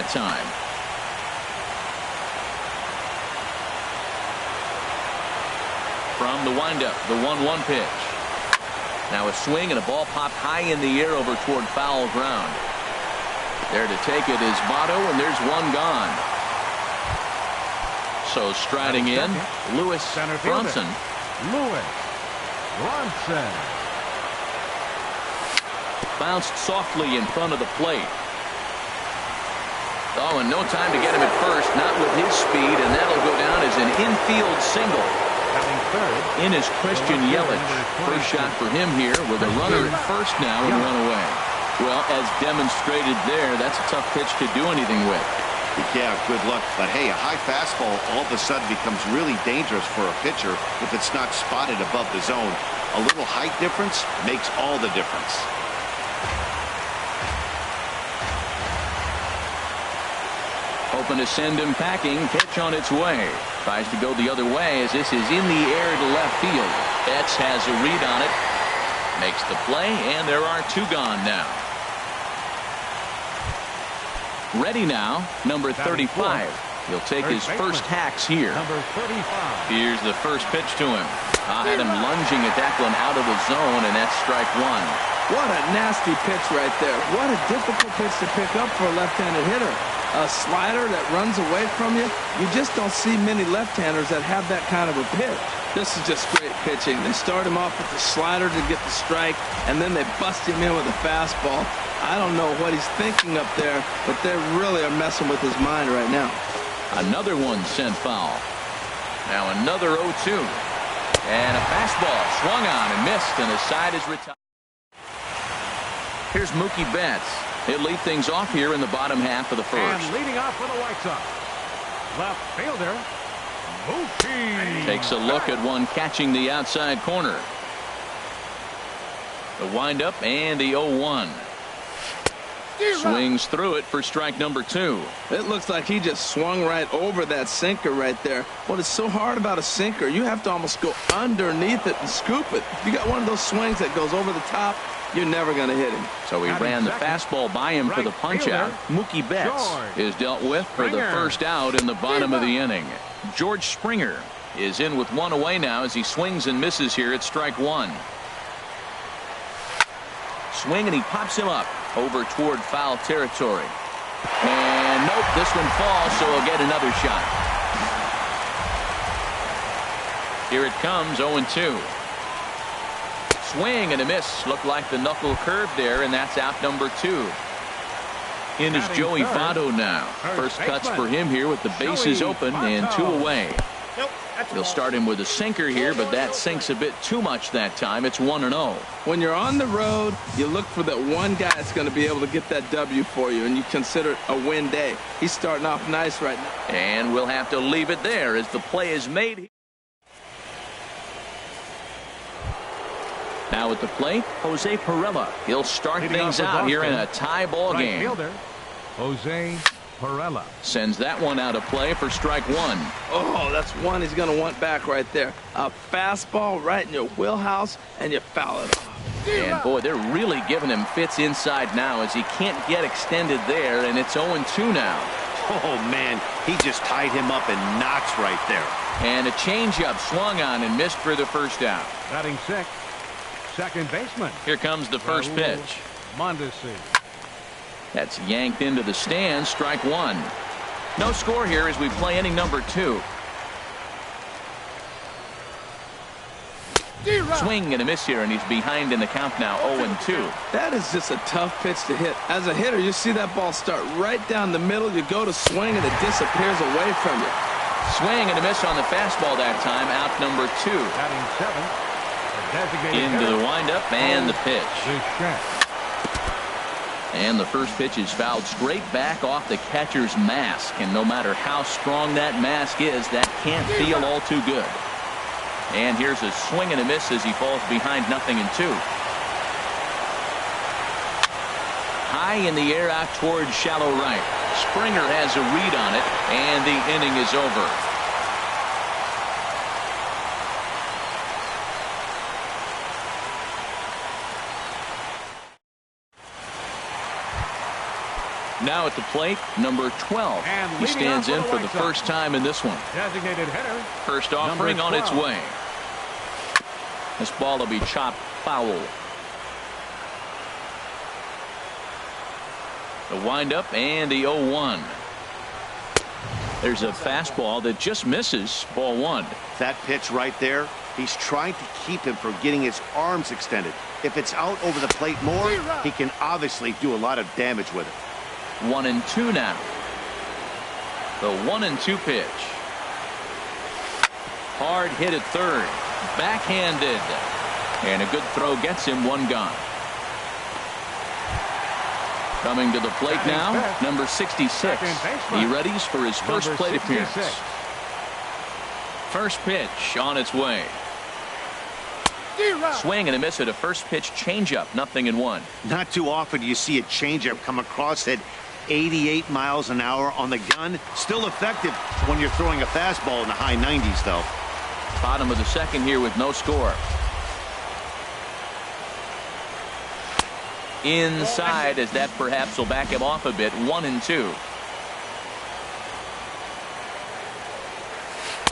that time. From the windup, the 1-1 pitch. Now a swing and a ball popped high in the air over toward foul ground. There to take it is Votto, and there's one gone. So striding in, Lewis Bronson. Bounced softly in front of the plate. Oh, and no time to get him at first, not with his speed, and that'll go down as an infield single. In is Christian Yelich. First shot for him here with a runner at first now and run away. Well, as demonstrated there, that's a tough pitch to do anything with. Yeah, good luck. But hey, a high fastball all of a sudden becomes really dangerous for a pitcher if it's not spotted above the zone. A little height difference makes all the difference. Hoping to send him packing. Pitch on its way. Tries to go the other way as this is in the air to left field. Betts has a read on it. Makes the play, and there are two gone now. Ready now, number 35. He'll take his first hacks here. Here's the first pitch to him. Had him lunging at that one out of the zone, and that's strike one. What a nasty pitch right there. What a difficult pitch to pick up for a left-handed hitter. A slider that runs away from you. You just don't see many left-handers that have that kind of a pitch. This is just great pitching. They start him off with the slider to get the strike, and then they bust him in with a fastball. I don't know what he's thinking up there, but they really are messing with his mind right now. Another one sent foul. Now another 0-2. And a fastball swung on and missed, and the side is retired. Here's Mookie Betts. He'll lead things off here in the bottom half of the first. And leading off for the White Sox, left fielder Mookie. Takes a look at one catching the outside corner. The windup and the 0-1. Swings through it for strike number 2. It looks like he just swung right over that sinker right there. What is so hard about a sinker, you have to almost go underneath it and scoop it. If you got one of those swings that goes over the top, you're never going to hit him. So he ran the fastball by him for the punch out. Mookie Betts is dealt with for the first out in the bottom of the inning. George Springer is in with one away now as he swings and misses here at strike 1. Swing, and he pops him up over toward foul territory. And nope, this one falls, so he'll get another shot. Here it comes, 0-2. Swing and a miss. Looked like the knuckle curve there, and that's out number 2. In is Joey Votto now. First cuts for him here with the bases open and 2 away. He'll start him with a sinker here, but that sinks a bit too much that time. It's 1-0. When you're on the road, you look for that one guy that's going to be able to get that W for you, and you consider it a win day. He's starting off nice right now. And we'll have to leave it there as the play is made. Now at the plate, Jose Pirela. He'll start things out here in a tie ball game. Jose Pirela sends that one out of play for strike 1. Oh, that's one he's going to want back right there. A fastball right in your wheelhouse, and you foul it off. And boy, they're really giving him fits inside now as he can't get extended there, and it's 0-2 now. Oh, man, he just tied him up in knots right there. And a changeup swung on and missed for the first out. Batting sixth, second baseman. Here comes the first pitch. Mondesi. That's yanked into the stands, strike 1. No score here as we play inning number 2. Swing and a miss here, and he's behind in the count now, 0-2. That is just a tough pitch to hit. As a hitter, you see that ball start right down the middle. You go to swing, and it disappears away from you. Swing and a miss on the fastball that time, out number 2. Batting seventh, into the windup and the pitch. And the first pitch is fouled straight back off the catcher's mask. And no matter how strong that mask is, that can't feel all too good. And here's a swing and a miss as he falls behind 0-2. High in the air out towards shallow right. Springer has a read on it, and the inning is over. Now at the plate, number 12. He stands in for the first time in this one. Designated hitter. First offering on its way. This ball will be chopped foul. The windup and the 0-1. There's a fastball that just misses. Ball 1. That pitch right there, he's trying to keep him from getting his arms extended. If it's out over the plate more, he can obviously do a lot of damage with it. 1-2 now. The 1-2 pitch. Hard hit at third. Backhanded. And a good throw gets him. One gone. Coming to the plate now, number 66. He readies for his first plate appearance. First pitch on its way. Swing and a miss at a first pitch changeup. 0-1. Not too often you see a changeup come across at 88 miles an hour on the gun. Still effective when you're throwing a fastball in the high 90s, though. Bottom of the second here with no score. Inside, as that perhaps will back him off a bit. 1-2.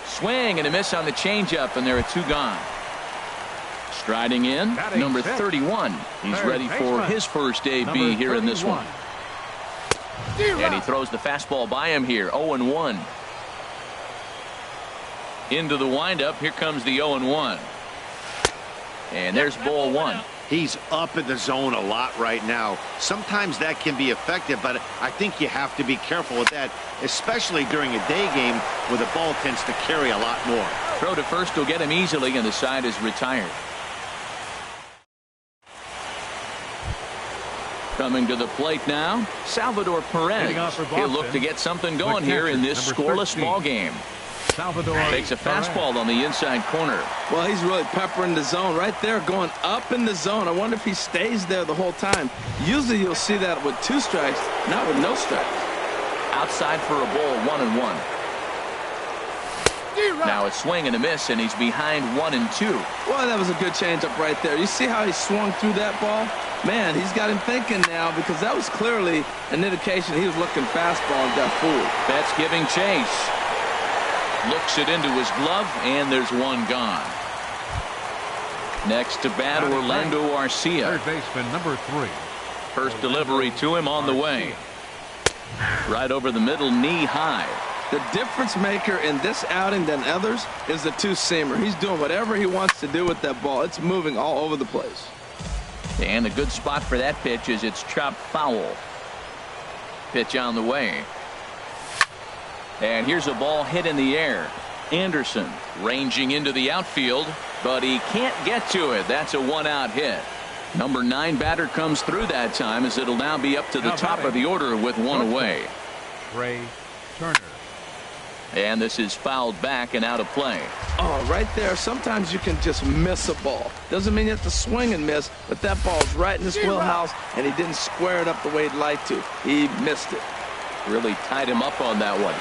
Swing and a miss on the changeup, and there are 2 gone. Striding in, number 31. He's ready for his first AB here in this one. And he throws the fastball by him here. 0-1. Into the windup. Here comes the 0-1. And there's ball 1. He's up in the zone a lot right now. Sometimes that can be effective, but I think you have to be careful with that, especially during a day game where the ball tends to carry a lot more. Throw to first will get him easily, and the side is retired. Coming to the plate now, Salvador Perez. He'll look to get something going here in this scoreless ball game. Salvador takes a fastball on the inside corner. Well, he's really peppering the zone right there, going up in the zone. I wonder if he stays there the whole time. Usually you'll see that with 2 strikes, not with no strikes. Outside for a ball. 1-1. Now a swing and a miss, and he's behind 1-2. Well, that was a good changeup right there. You see how he swung through that ball? Man, he's got him thinking now, because that was clearly an indication he was looking fastball and got fooled. That's giving chase. Looks it into his glove, and there's 1 gone. Next to bat, Orlando Arcia. Third baseman, number 3. First delivery to him on the way. Right over the middle, knee high. The difference maker in this outing than others is the 2-seamer. He's doing whatever he wants to do with that ball. It's moving all over the place. And a good spot for that pitch is it's chopped foul. Pitch on the way. And here's a ball hit in the air. Anderson ranging into the outfield, but he can't get to it. That's a 1-out hit. Number 9 batter comes through that time, as it'll now be up to the top of the order with 1 away. Ray Turner. And this is fouled back and out of play. Oh, right there. Sometimes you can just miss a ball. Doesn't mean you have to swing and miss, but that ball's right in his wheelhouse, and he didn't square it up the way he'd like to. He missed it. Really tied him up on that one.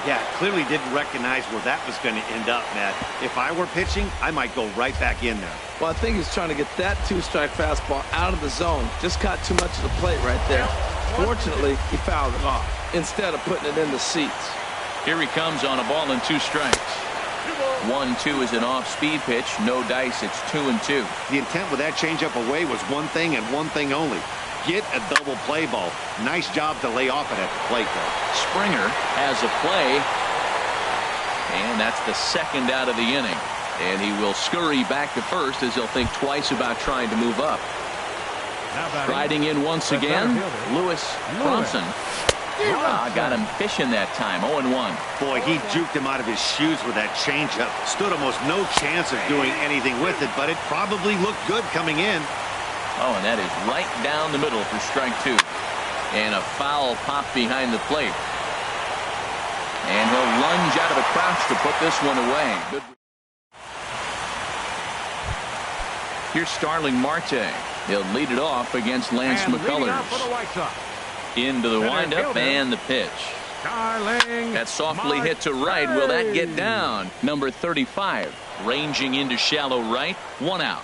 Yeah, clearly didn't recognize where that was going to end up, Matt. If I were pitching, I might go right back in there. Well, I think he's trying to get that 2-strike fastball out of the zone. Just caught too much of the plate right there. Fortunately, he fouled it off instead of putting it in the seats. Here he comes on a ball and 2 strikes. 1-2 is an off-speed pitch. No dice. It's 2-2. The intent with that changeup away was one thing and one thing only. Get a double play ball. Nice job to lay off it at the plate, though. Springer has a play. And that's the 2nd out of the inning. And he will scurry back to first, as he'll think twice about trying to move up. Riding in once again, Lewis Bronson. Got him fishing that time. 0-1. Boy, he juked him out of his shoes with that changeup. Stood almost no chance of doing anything with it, but it probably looked good coming in. Oh, and that is right down the middle for strike 2. And a foul pop behind the plate. And he'll lunge out of the crouch to put this one away. Good. Here's Starling Marte. He'll lead it off against Lance McCullers. Into the windup and the pitch. That's softly hit to right. Will that get down? Number 35 ranging into shallow right. 1 out.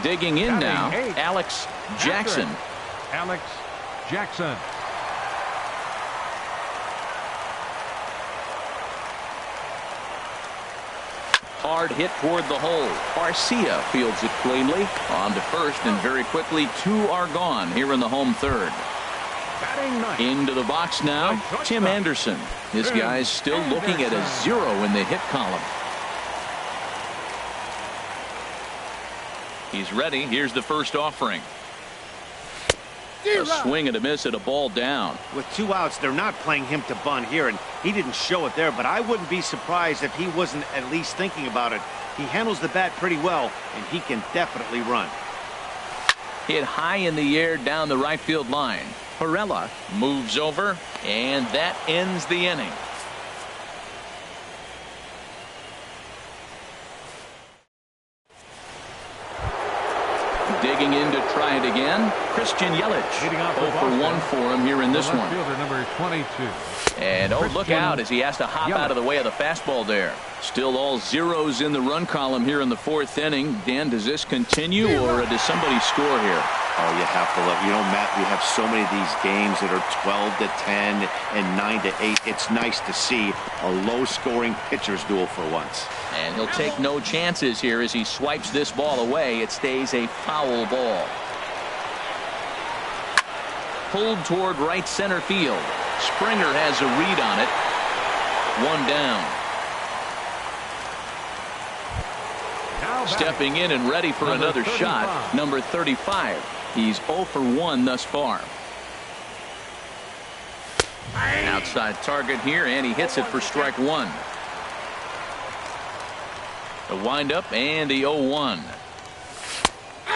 Digging in now, Alex Jackson. Jackson. Hard hit toward the hole. Garcia fields it cleanly. On to first, and very quickly, 2 are gone here in the home third. Into the box now, Tim Anderson. This guy's still looking at a 0 in the hit column. He's ready. Here's the first offering. A swing and a miss at a ball down. With 2 outs, they're not playing him to bunt here, and he didn't show it there, but I wouldn't be surprised if he wasn't at least thinking about it. He handles the bat pretty well, and he can definitely run. Hit high in the air down the right field line. Perella moves over, and that ends the inning. Digging in to try it again, Christian Yelich. 0 for 1 for him here in this one. Number 22. And look out as he has to hop out of the way of the fastball there. Still all 0s in the run column here in the 4th inning. Dan, does this continue, or does somebody score here? Oh, you have to love. You know, Matt, we have so many of these games that are 12 to 10 and 9 to 8. It's nice to see a low-scoring pitcher's duel for once. And he'll take no chances here as he swipes this ball away. It stays a foul ball. Pulled toward right center field. Springer has a read on it. 1 down. Stepping in and ready for another shot, number 35. He's 0 for 1 thus far. Outside target here, and he hits it for strike 1. The windup and the 0-1.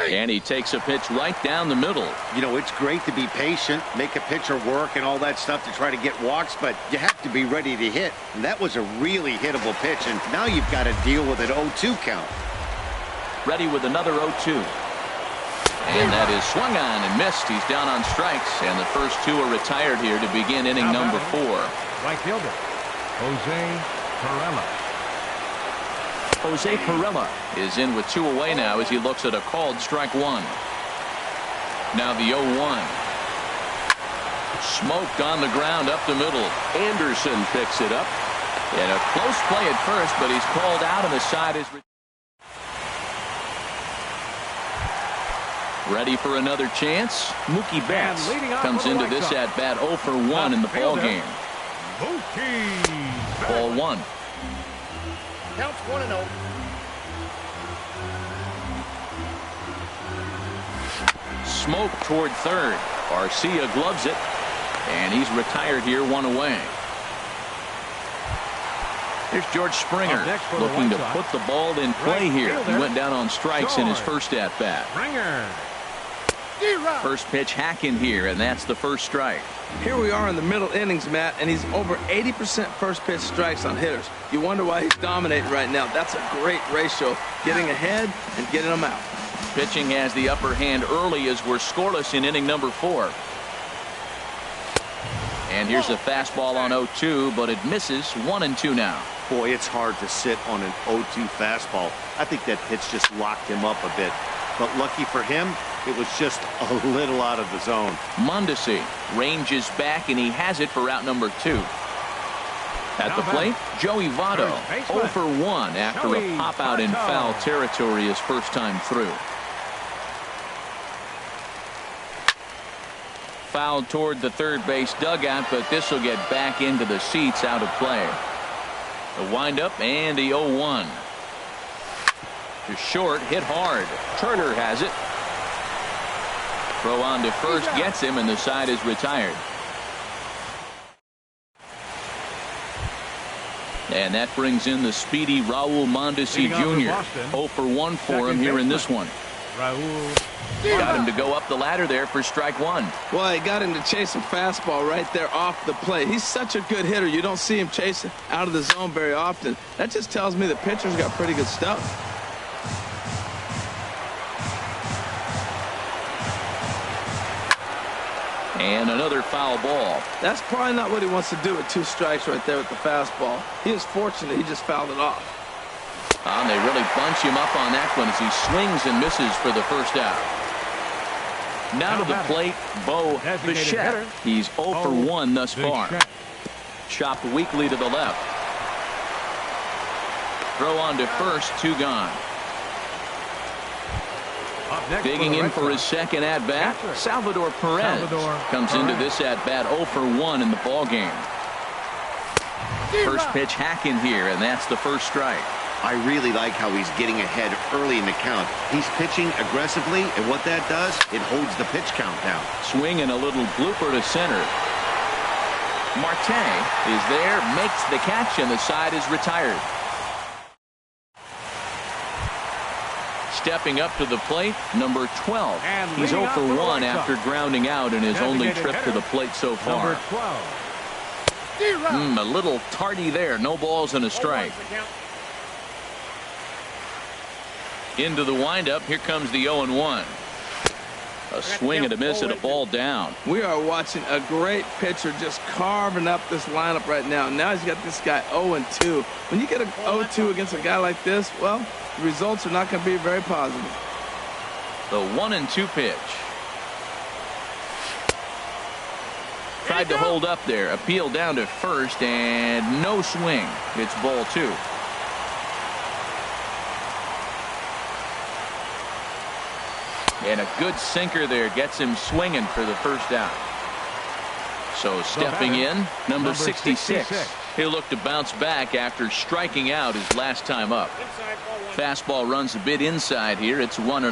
And he takes a pitch right down the middle. You know, it's great to be patient, make a pitcher work and all that stuff to try to get walks, but you have to be ready to hit. And that was a really hittable pitch, and now you've got to deal with an 0-2 count. Ready with another 0-2. And that is swung on and missed. He's down on strikes, and the first 2 are retired here to begin inning number 4. Right fielder, Jose Perella. Jose Perella is in with 2 away now as he looks at a called strike 1. Now the 0-1. Smoked on the ground up the middle. Anderson picks it up. And a close play at first, but he's called out, and the side is ready for another chance. Mookie Betts comes into this at bat 0 for 1 in the ball game. Ball 1. Counts 1-0. Smoke toward third. Garcia gloves it, and he's retired here, 1 away. Here's George Springer looking to put the ball in play here. He went down on strikes in his first at bat. First pitch hacking here, and that's the first strike. Here we are in the middle innings, Matt, and he's over 80% first pitch strikes on hitters. You wonder why he's dominating right now. That's a great ratio, getting ahead and getting them out. Pitching has the upper hand early as we're scoreless in inning number 4. And here's a fastball on 0-2, but it misses. 1-2 now. Boy, it's hard to sit on an 0-2 fastball. I think that pitch just locked him up a bit. But lucky for him, it was just a little out of the zone. Mondesi ranges back, and he has it for out number 2. At the plate, Joey Votto, 0 for 1 after a pop-out in foul territory his first time through. Fouled toward the third base dugout, but this will get back into the seats, out of play. The windup and the 0-1. To short, hit hard. Turner has it. Throw on to first, gets him, and the side is retired. And that brings in the speedy Raul Mondesi Jr. 0 for 1 for him here in this one. Got him to go up the ladder there for strike 1. Well, he got him to chase a fastball right there off the plate. He's such a good hitter. You don't see him chasing out of the zone very often. That just tells me the pitcher's got pretty good stuff. And another foul ball. That's probably not what he wants to do with 2 strikes right there with the fastball. He is fortunate he just fouled it off. And they really bunch him up on that one as he swings and misses for the first out. Now to the plate, Bo Bichette. He's 0 for 1 thus far. Chopped weakly to the left. Throw on to first, 2 gone. Digging in for his second at-bat, Salvador Perez comes into this at-bat 0 for 1 in the ballgame. First pitch hacking here, and that's the first strike. I really like how he's getting ahead early in the count. He's pitching aggressively, and what that does, it holds the pitch count down. Swing and a little blooper to center. Marte is there, makes the catch, and the side is retired. Stepping up to the plate, number 12. He's 0 for 1 after grounding out in his only trip to the plate so far. A little tardy there. No balls and a strike. Into the windup. Here comes the 0-1. A swing and a miss and a ball down. We are watching a great pitcher just carving up this lineup right now. Now he's got this guy 0-2. When you get a 0-2 against a guy like this, well, the results are not going to be very positive. The 1-2 pitch. Tried to hold up there. Appeal down to first and no swing. It's ball 2. And a good sinker there gets him swinging for the first out. So stepping in, number 66. He'll look to bounce back after striking out his last time up. Fastball runs a bit inside here. It's 1-0.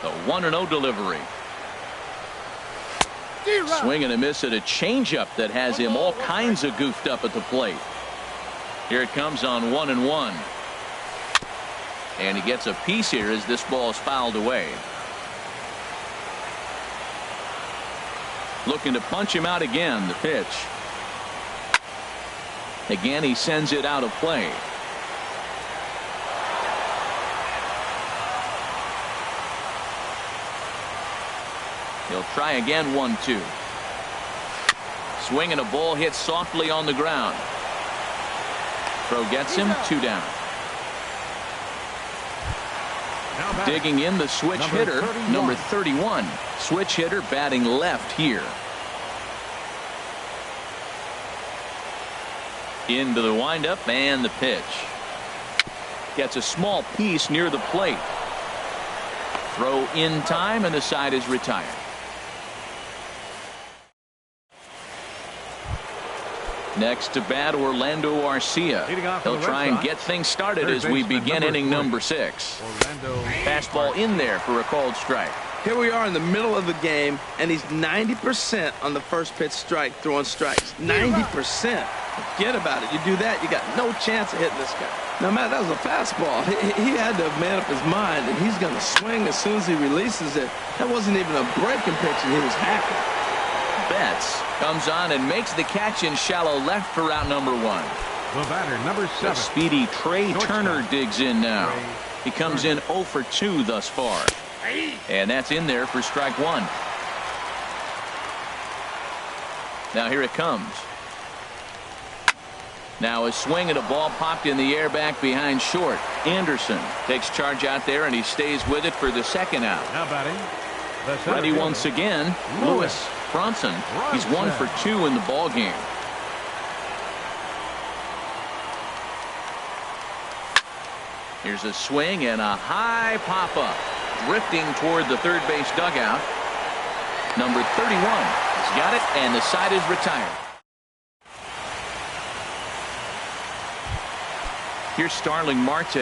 The 1-0 delivery. Swing and a miss at a changeup that has him all kinds of goofed up at the plate. Here it comes on 1-1. And he gets a piece here as this ball is fouled away. Looking to punch him out again. The pitch. Again, he sends it out of play. He'll try again. 1-2. Swing and a ball hit softly on the ground. Throw gets him. 2 down. Digging in, the switch hitter, number 31. Switch hitter batting left here. Into the windup and the pitch. Gets a small piece near the plate. Throw in time and the side is retired. Next to bat, Orlando Arcia. He'll try and get things started as we begin inning number 6. Fastball in there for a called strike. Here we are in the middle of the game, and he's 90% on the first pitch strike, throwing strikes. 90%. Forget about it. You do that, you got no chance of hitting this guy. Now, Matt, that was a fastball. He had to have made up his mind, and he's going to swing as soon as he releases it. That wasn't even a breaking pitch, and he was hacking. Betts comes on and makes the catch in shallow left for out number 1. The batter, number 7. The speedy Trey Turner digs in now. He comes in 0 for 2 thus far. And that's in there for strike 1. Now here it comes. Now a swing and a ball popped in the air back behind short. Anderson takes charge out there and he stays with it for the second out. Now batting. Ready once again, Lewis Bronson. He's 1 for 2 in the ball game. Here's a swing and a high pop-up. Drifting toward the third base dugout. Number 31 has got it, and the side is retired. Here's Starling Marte.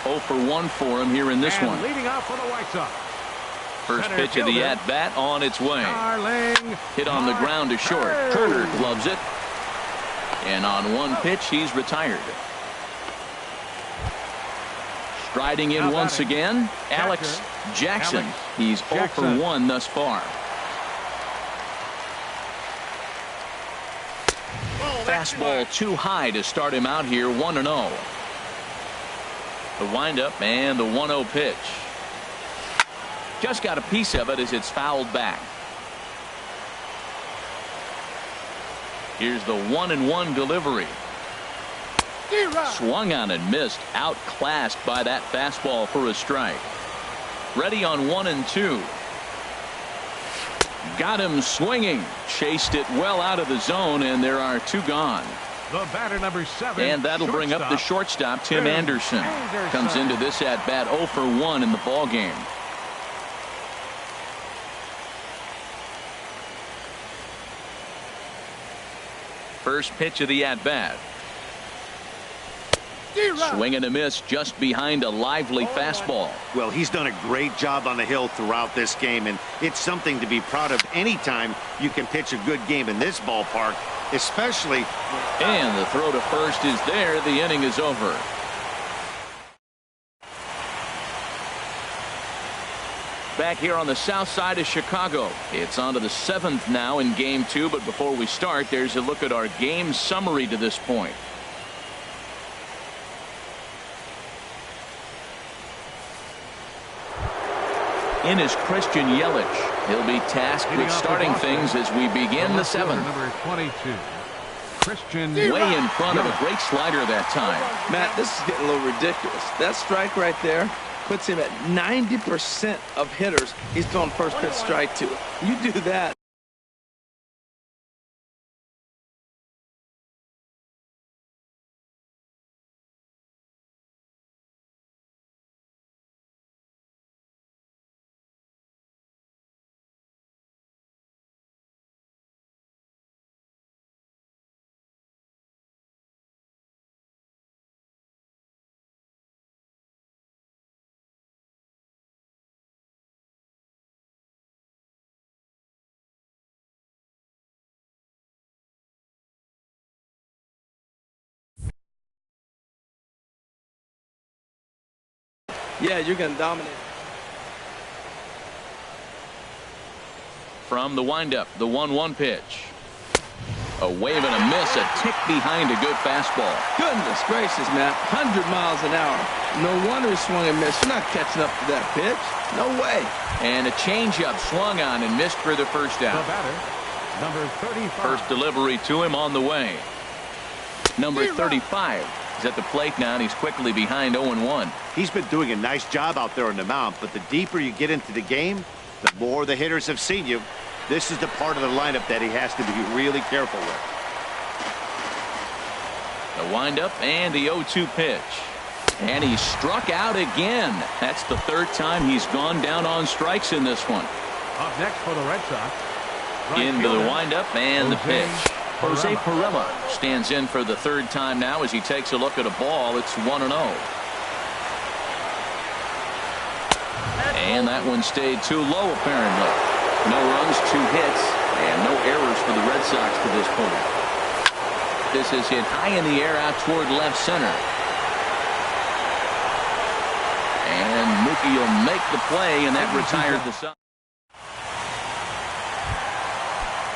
0 for 1 for him here in this one. Leading off for the White Sox. First pitch of the at-bat on its way. Hit on the ground to short. Turner gloves it. And on one pitch, he's retired. Striding in once again, Alex Jackson. He's 0 for 1 thus far. Fastball too high to start him out here. 1-0. The windup and the 1-0 pitch. Just got a piece of it as it's fouled back. Here's the 1-1 delivery. Swung on and missed. Outclassed by that fastball for a strike. Ready on 1-2. Got him swinging. Chased it well out of the zone, and there are 2 gone. The batter, number 7. And that'll bring up the shortstop, Tim Anderson. Comes into this at bat 0 for 1 in the ball game. First pitch of the at bat. Swing and a miss just behind a lively fastball. Well, he's done a great job on the hill throughout this game, and it's something to be proud of anytime you can pitch a good game in this ballpark, especially. And the throw to first is there. The inning is over. Back here on the south side of Chicago. It's on to the 7th now in game 2, but before we start, there's a look at our game summary to this point. In is Christian Yelich. He'll be tasked with starting things as we begin the 7th. Number 22. Christian Way in front of a great slider that time. Matt, this is getting a little ridiculous. That strike right there puts him at 90% of hitters he's throwing first pitch strike to. You do that. Yeah, you're going to dominate. From the windup, the 1-1 pitch. A wave and a miss, a tick behind a good fastball. Goodness gracious, Matt. 100 miles an hour. No wonder he swung and missed. You're not catching up to that pitch. No way. And a changeup swung on and missed for the first The out. batter, number 35. First delivery to him on the way. Number 35 is at the plate now, and he's quickly behind 0-1. He's been doing a nice job out there on the mound, but the deeper you get into the game, the more the hitters have seen you. This is the part of the lineup that he has to be really careful with. The windup and the 0-2 pitch. And he struck out again. That's the 3rd time he's gone down on strikes in this one. Up next for the Red Sox. Right Into the fielder, windup and the Jose pitch. Jose Pirela. Pirela stands in for the 3rd time now as he takes a look at a ball. It's 1-0. And that one stayed too low, apparently. No runs, 2 hits, and no errors for the Red Sox to this point. This is hit high in the air out toward left center. And Mookie will make the play, and that retired the Sox.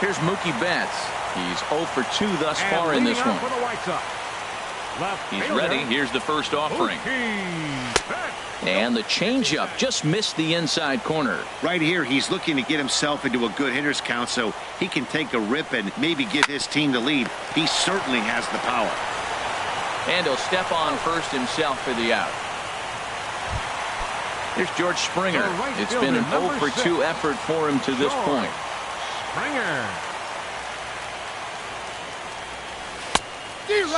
Here's Mookie Betts. He's 0 for 2 thus far in this one. For the White Sox. Left He's fielder, ready. Here's the first offering. Mookie Betts. And the changeup just missed the inside corner. Right here, he's looking to get himself into a good hitter's count so he can take a rip and maybe give his team the lead. He certainly has the power. And he'll step on first himself for the out. Here's George Springer. The right It's been an fielder, 0 for 2 effort for him to this point. Springer.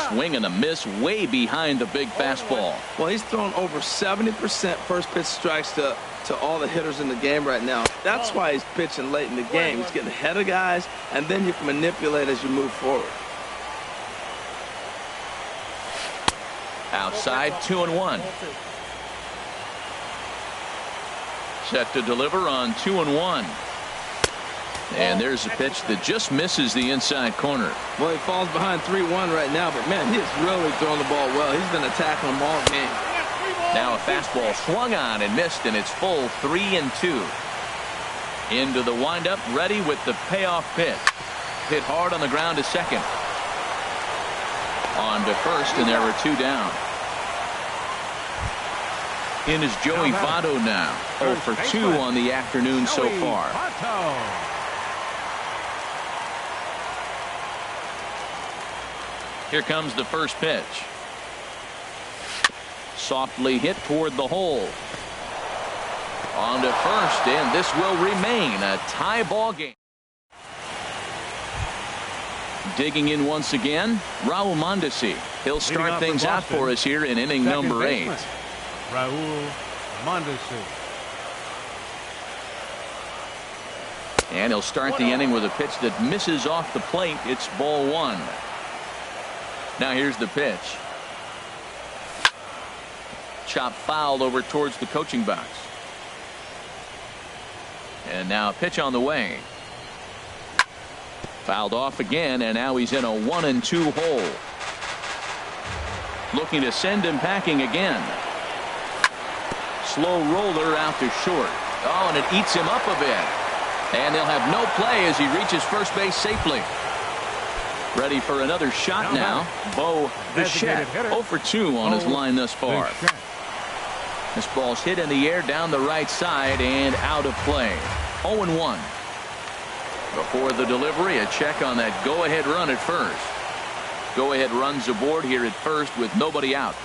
Swing and a miss way behind the big fastball. Well, he's thrown over 70% first pitch strikes to all the hitters in the game right now. That's why he's pitching late in the game. He's getting ahead of guys, and then you can manipulate as you move forward. Outside, 2-1. Set to deliver on 2-1. And there's a pitch that just misses the inside corner. Well, he falls behind 3-1 right now, but man, he is really throwing the ball well. He's been attacking them all game. Now a fastball swung on and missed, and it's full 3-2. Into the windup, ready with the payoff pitch. Hit hard on the ground to second. On to first, and there were 2 down. In is Joey Votto now. 0 for 2 on the afternoon so far. Here comes the first pitch. Softly hit toward the hole. On to first, and this will remain a tie ball game. Digging in once again, Raul Mondesi. He'll start things out for us here in inning number 8. Raul Mondesi. And he'll start the inning with a pitch that misses off the plate. It's ball 1. Now here's the pitch. Chop foul over towards the coaching box. And now a pitch on the way. Fouled off again, and now he's in a 1-2 hole. Looking to send him packing again. Slow roller out to short. Oh, and it eats him up a bit. And they'll have no play as he reaches first base safely. Ready for another shot now. Bo Bichette, 0 for 2 on his line thus far. This ball's hit in the air down the right side and out of play. 0-1. Before the delivery, a check on that go-ahead run at first. Go-ahead runs aboard here at first with nobody out.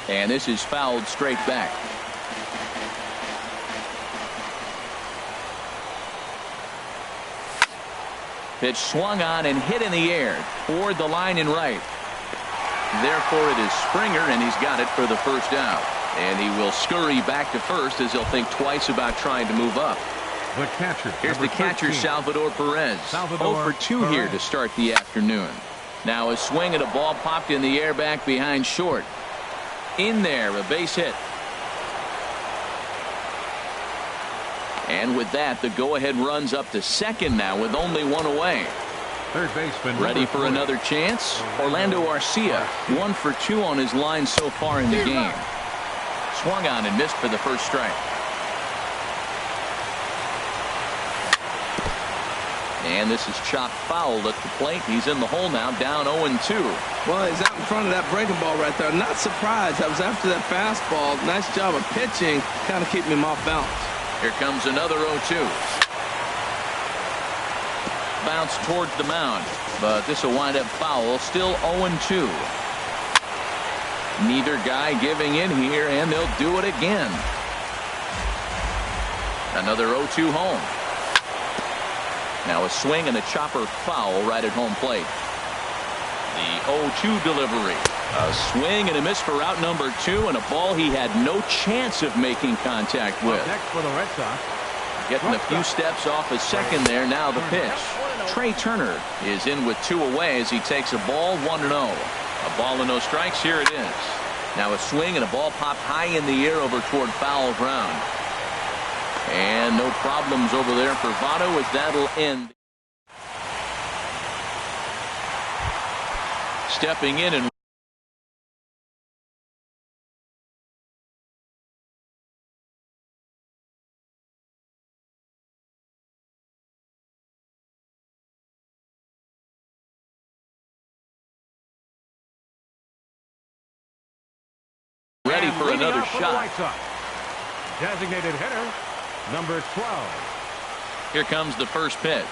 And this is fouled straight back. Pitch swung on and hit in the air toward the line and right. Therefore, it is Springer, and he's got it for the first out. And he will scurry back to first as he'll think twice about trying to move up. The catcher. Here's the catcher, 13. Salvador Perez. 0 for 2 here to start the afternoon. Now a swing and a ball popped in the air back behind short. In there, a base hit. And with that, the go-ahead runs up to second now with only 1 away. Third baseman. Ready for another chance? Orlando Arcia, 1 for 2 on his line so far in the game. Swung on and missed for the first strike. And this is chopped foul at the plate. He's in the hole now, down 0-2. Well, he's out in front of that breaking ball right there. Not surprised. That was after that fastball. Nice job of pitching, kind of keeping him off balance. Here comes another 0-2. Bounce towards the mound, but this will wind up foul. Still 0-2. Neither guy giving in here, and they'll do it again. Another 0-2 home. Now a swing and a chopper foul right at home plate. The 0-2 delivery. A swing and a miss for out number 2, and a ball he had no chance of making contact with. Next for the Red Sox. Getting a few steps off a second there. Now the pitch. Trey Turner is in with 2 away as he takes a ball 1-0. A ball and no strikes. Here it is. Now a swing and a ball popped high in the air over toward foul ground. And no problems over there for Votto as that'll end. Stepping in and ready for another shot. Designated hitter, number 12. Here comes the first pitch.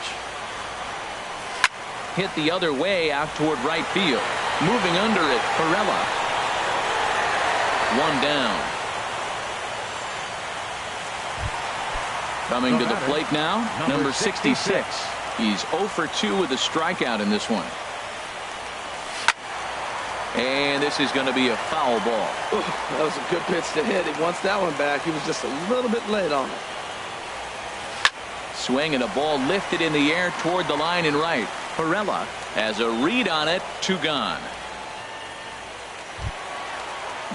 Hit the other way out toward right field. Moving under it, Perella. 1 down. Coming to the plate now, number 66. He's 0 for 2 with a strikeout in this one. And this is going to be a foul ball. That was a good pitch to hit. He wants that one back. He was just a little bit late on it. Swing and a ball lifted in the air toward the line and right. Perella has a read on it. 2 gone.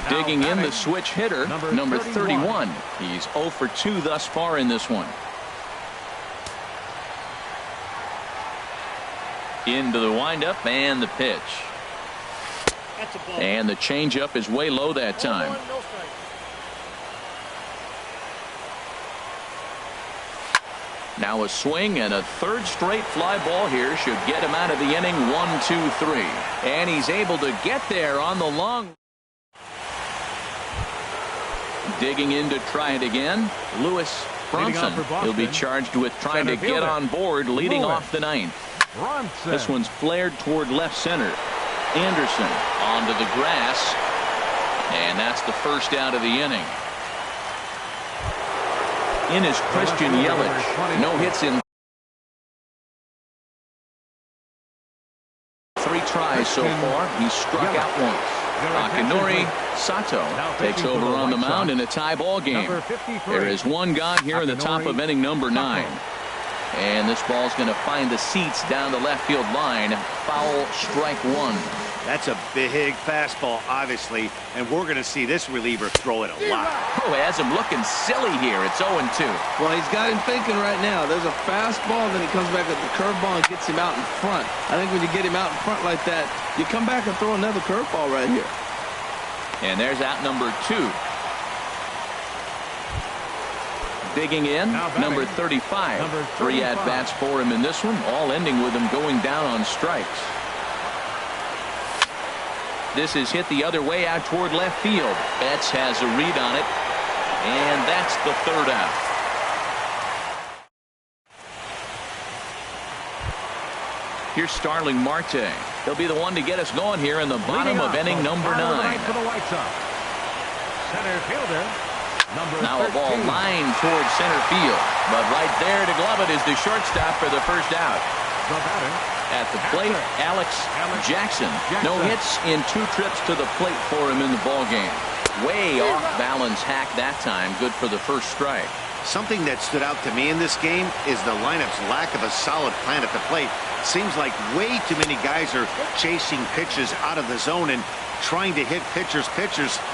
Digging in the switch hitter, number 31. He's 0 for 2 thus far in this one. Into the windup and the pitch. And the changeup is way low that time. Now a swing and a third straight fly ball here should get him out of the inning. 1, 2, 3. And he's able to get there on the long. Digging in to try it again. Lewis Bronson. He'll be charged with trying to get on board leading off the 9th. This one's flared toward left center. Anderson onto the grass. And that's the first out of the inning. In is Christian Yelich. No hits in so far. He struck out once. Akinori Sato takes over on the mound in a tie ball game. There is one gone here in the top of inning number 9. And this ball's going to find the seats down the left field line. Foul, strike 1. That's a big fastball, obviously, and we're going to see this reliever throw it a lot. Oh, it has him looking silly here. It's 0-2. Well, he's got him thinking right now. There's a fastball, then he comes back with the curveball and gets him out in front. I think when you get him out in front like that, you come back and throw another curveball right here. And there's out number 2. Digging in, number 35. 3 at-bats for him in this one, all ending with him going down on strikes. This is hit the other way out toward left field. Betts has a read on it, and that's the 3rd out. Here's Starling Marte. He'll be the one to get us going here in the bottom of inning number 9. For the White Sox. Center fielder. Now a ball lined towards center field, but right there to glove it is the shortstop for the first out. At the plate, Alex Jackson. No hits in 2 trips to the plate for him in the ball game. Way off balance hack that time. Good for the first strike. Something that stood out to me in this game is the lineup's lack of a solid plan at the plate. Seems like way too many guys are chasing pitches out of the zone and trying to hit pitchers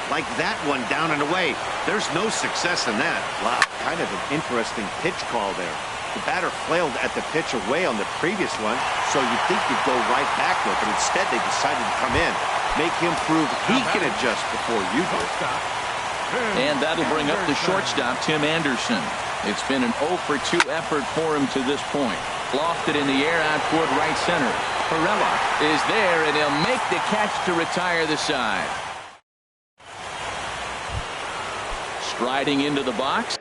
like that one down and away. There's no success in that. Wow, kind of an interesting pitch call there. The batter flailed at the pitch away on the previous one, so you'd think you'd go right back with it. Instead, they decided to come in, make him prove he can adjust before you do. And that'll bring up the shortstop, Tim Anderson. It's been an 0 for 2 effort for him to this point. Lofted in the air out toward right center. Perella is there, and he'll make the catch to retire the side. Striding into the box.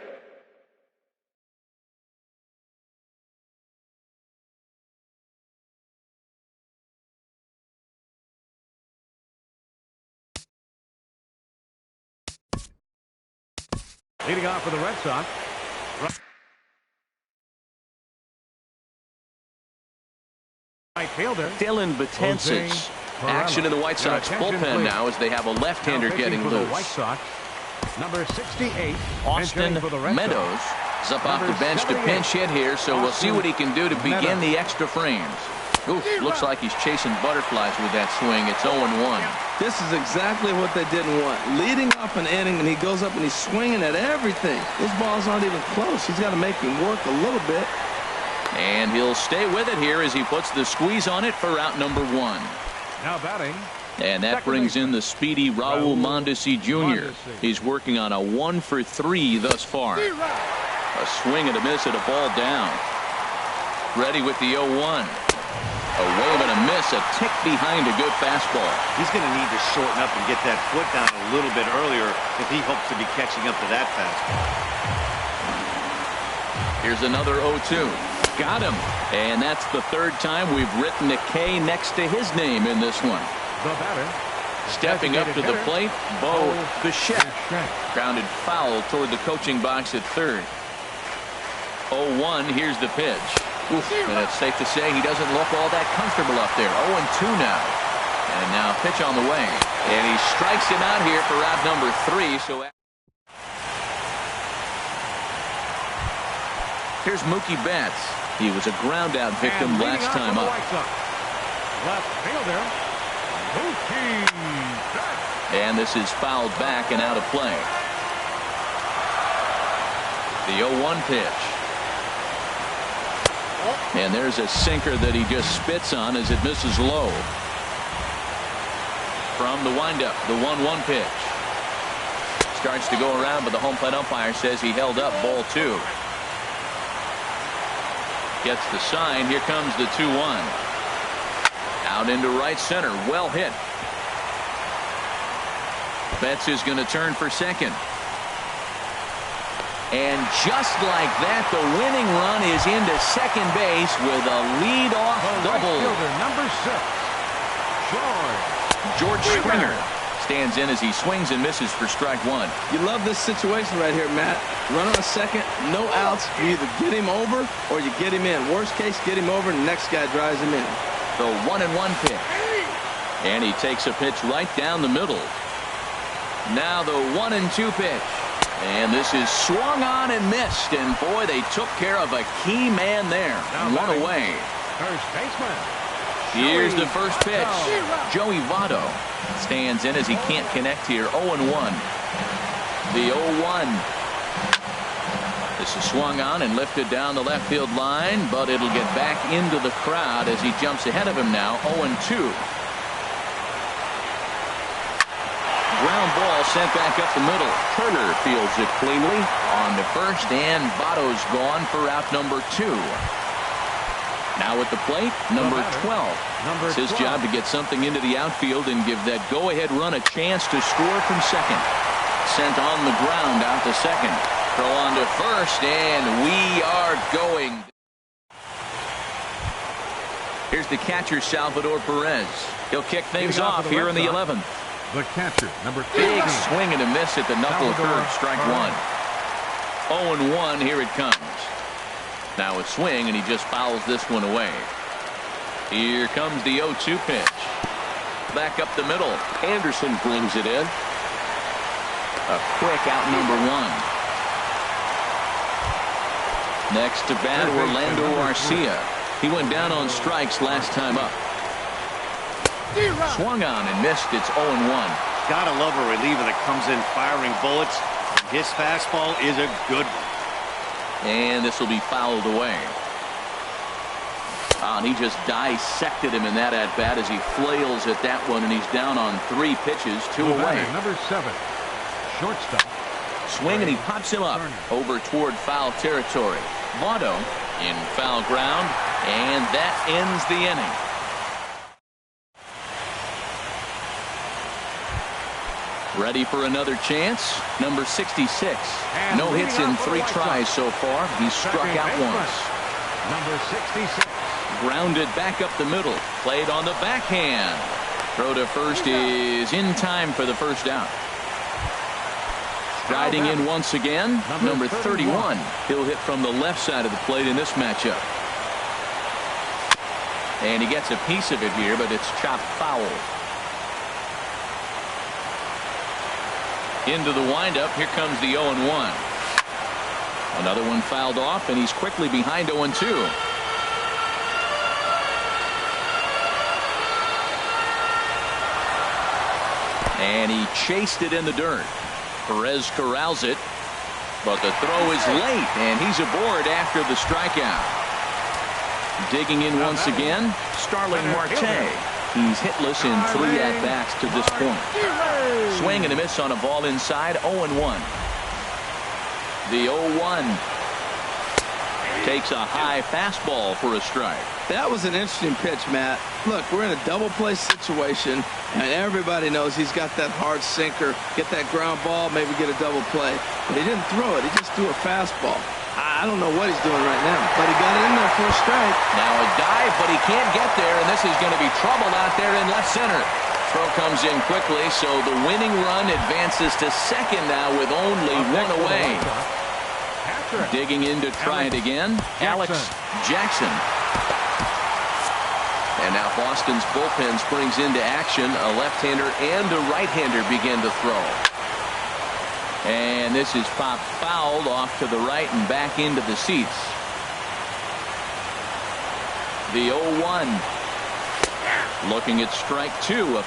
Leading off for the Red Sox. Right fielder Dylan Betances. Action in the White Sox bullpen now as they have a left-hander getting loose. White Sox, number 68, Austin Meadows is up off the bench to pinch hit here, so we'll see what he can do to begin the extra frames. Oof, looks like he's chasing butterflies with that swing. It's 0-1. This is exactly what they didn't want. Leading off an inning, and he goes up and he's swinging at everything. Those balls aren't even close. He's got to make him work a little bit. And he'll stay with it here as he puts the squeeze on it for out number 1. Now batting. And that brings in the speedy Raul Mondesi Jr. He's working on a 1 for 3 thus far. A swing and a miss at a ball down. Ready with the 0-1. A wave and a miss, a tick behind a good fastball. He's going to need to shorten up and get that foot down a little bit earlier if he hopes to be catching up to that fastball. Here's another 0-2. Got him. And that's the 3rd time we've written a K next to his name in this one. The batter. Stepping up to the plate, Bo Bichette. Grounded foul toward the coaching box at 3rd. 0-1, here's the pitch. Oof, and it's safe to say he doesn't look all that comfortable up there. 0-2 now. And now pitch on the way. And he strikes him out here for out number 3. So here's Mookie Betts. He was a ground out victim last time up. Left fielder, Mookie Betts. And this is fouled back and out of play. The 0-1 pitch. And there's a sinker that he just spits on as it misses low. From the windup, the 1-1 pitch. Starts to go around, but the home plate umpire says he held up ball 2. Gets the sign. Here comes the 2-1. Out into right center. Well hit. Betts is going to turn for second. And just like that, the winning run is into second base with a lead-off double. Number 6, George Springer stands in as he swings and misses for strike 1. You love this situation right here, Matt. Run on a second, no outs. You either get him over or you get him in. Worst case, get him over, and the next guy drives him in. The 1-1 pitch. And he takes a pitch right down the middle. Now the 1-2 pitch. And this is swung on and missed. And boy, they took care of a key man there. One away. First baseman. Here's the first pitch. Joey Votto stands in as he can't connect here. 0-1. The 0-1. This is swung on and lifted down the left field line, but it'll get back into the crowd as he jumps ahead of him now. 0-2. Ground ball sent back up the middle. Turner fields it cleanly on to first, and Votto's gone for out number 2. Now at the plate, number 12. It's his job to get something into the outfield and give that go-ahead run a chance to score from second. Sent on the ground out to second. Throw on to first, and we are going. Here's the catcher, Salvador Perez. He'll kick things off here in the 11th. The catcher, number 2. Big swing and a miss at the knuckle curve, strike 1. 0-1, here it comes. Now a swing, and he just fouls this one away. Here comes the 0-2 pitch. Back up the middle. Anderson brings it in. A quick out number 1. Next to bat, Orlando Arcia. He went down on strikes last time up. Swung on and missed. It's 0-1. Gotta love a reliever that comes in firing bullets. His fastball is a good one. And this will be fouled away. And he just dissected him in that at-bat as he flails at that one, and he's down on 3 pitches, 2 away. Number 7, shortstop. Swing, and he pops him up over toward foul territory. Votto in foul ground, and that ends the inning. Ready for another chance. Number 66. No hits in 3 tries so far. He's struck out once. Number 66. Grounded back up the middle. Played on the backhand. Throw to first is in time for the first out. Striding in once again, number 31. He'll hit from the left side of the plate in this matchup. And he gets a piece of it here, but it's chopped foul. Into the windup. Here comes the 0-1. Another one fouled off, and he's quickly behind 0-2. And he chased it in the dirt. Perez corrals it, but the throw is late, and he's aboard after the strikeout. Digging in once again, Starling Marte. He's hitless in 3 at-bats to this point. Swing and a miss on a ball inside, 0-1. The 0-1 takes a high fastball for a strike. That was an interesting pitch, Matt. Look, we're in a double play situation, and everybody knows he's got that hard sinker. Get that ground ball, maybe get a double play. But he didn't throw it. He just threw a fastball. I don't know what he's doing right now, but he got it in there for a strike. Now a dive, but he can't get there, and this is going to be trouble out there in left center. Throw comes in quickly, so the winning run advances to second now with only 1 away. Digging in to try it again, Alex Jackson. And now Boston's bullpen springs into action. A left-hander and a right-hander begin to throw. And this is popped fouled off to the right and back into the seats. The 0-1. Looking at strike 2.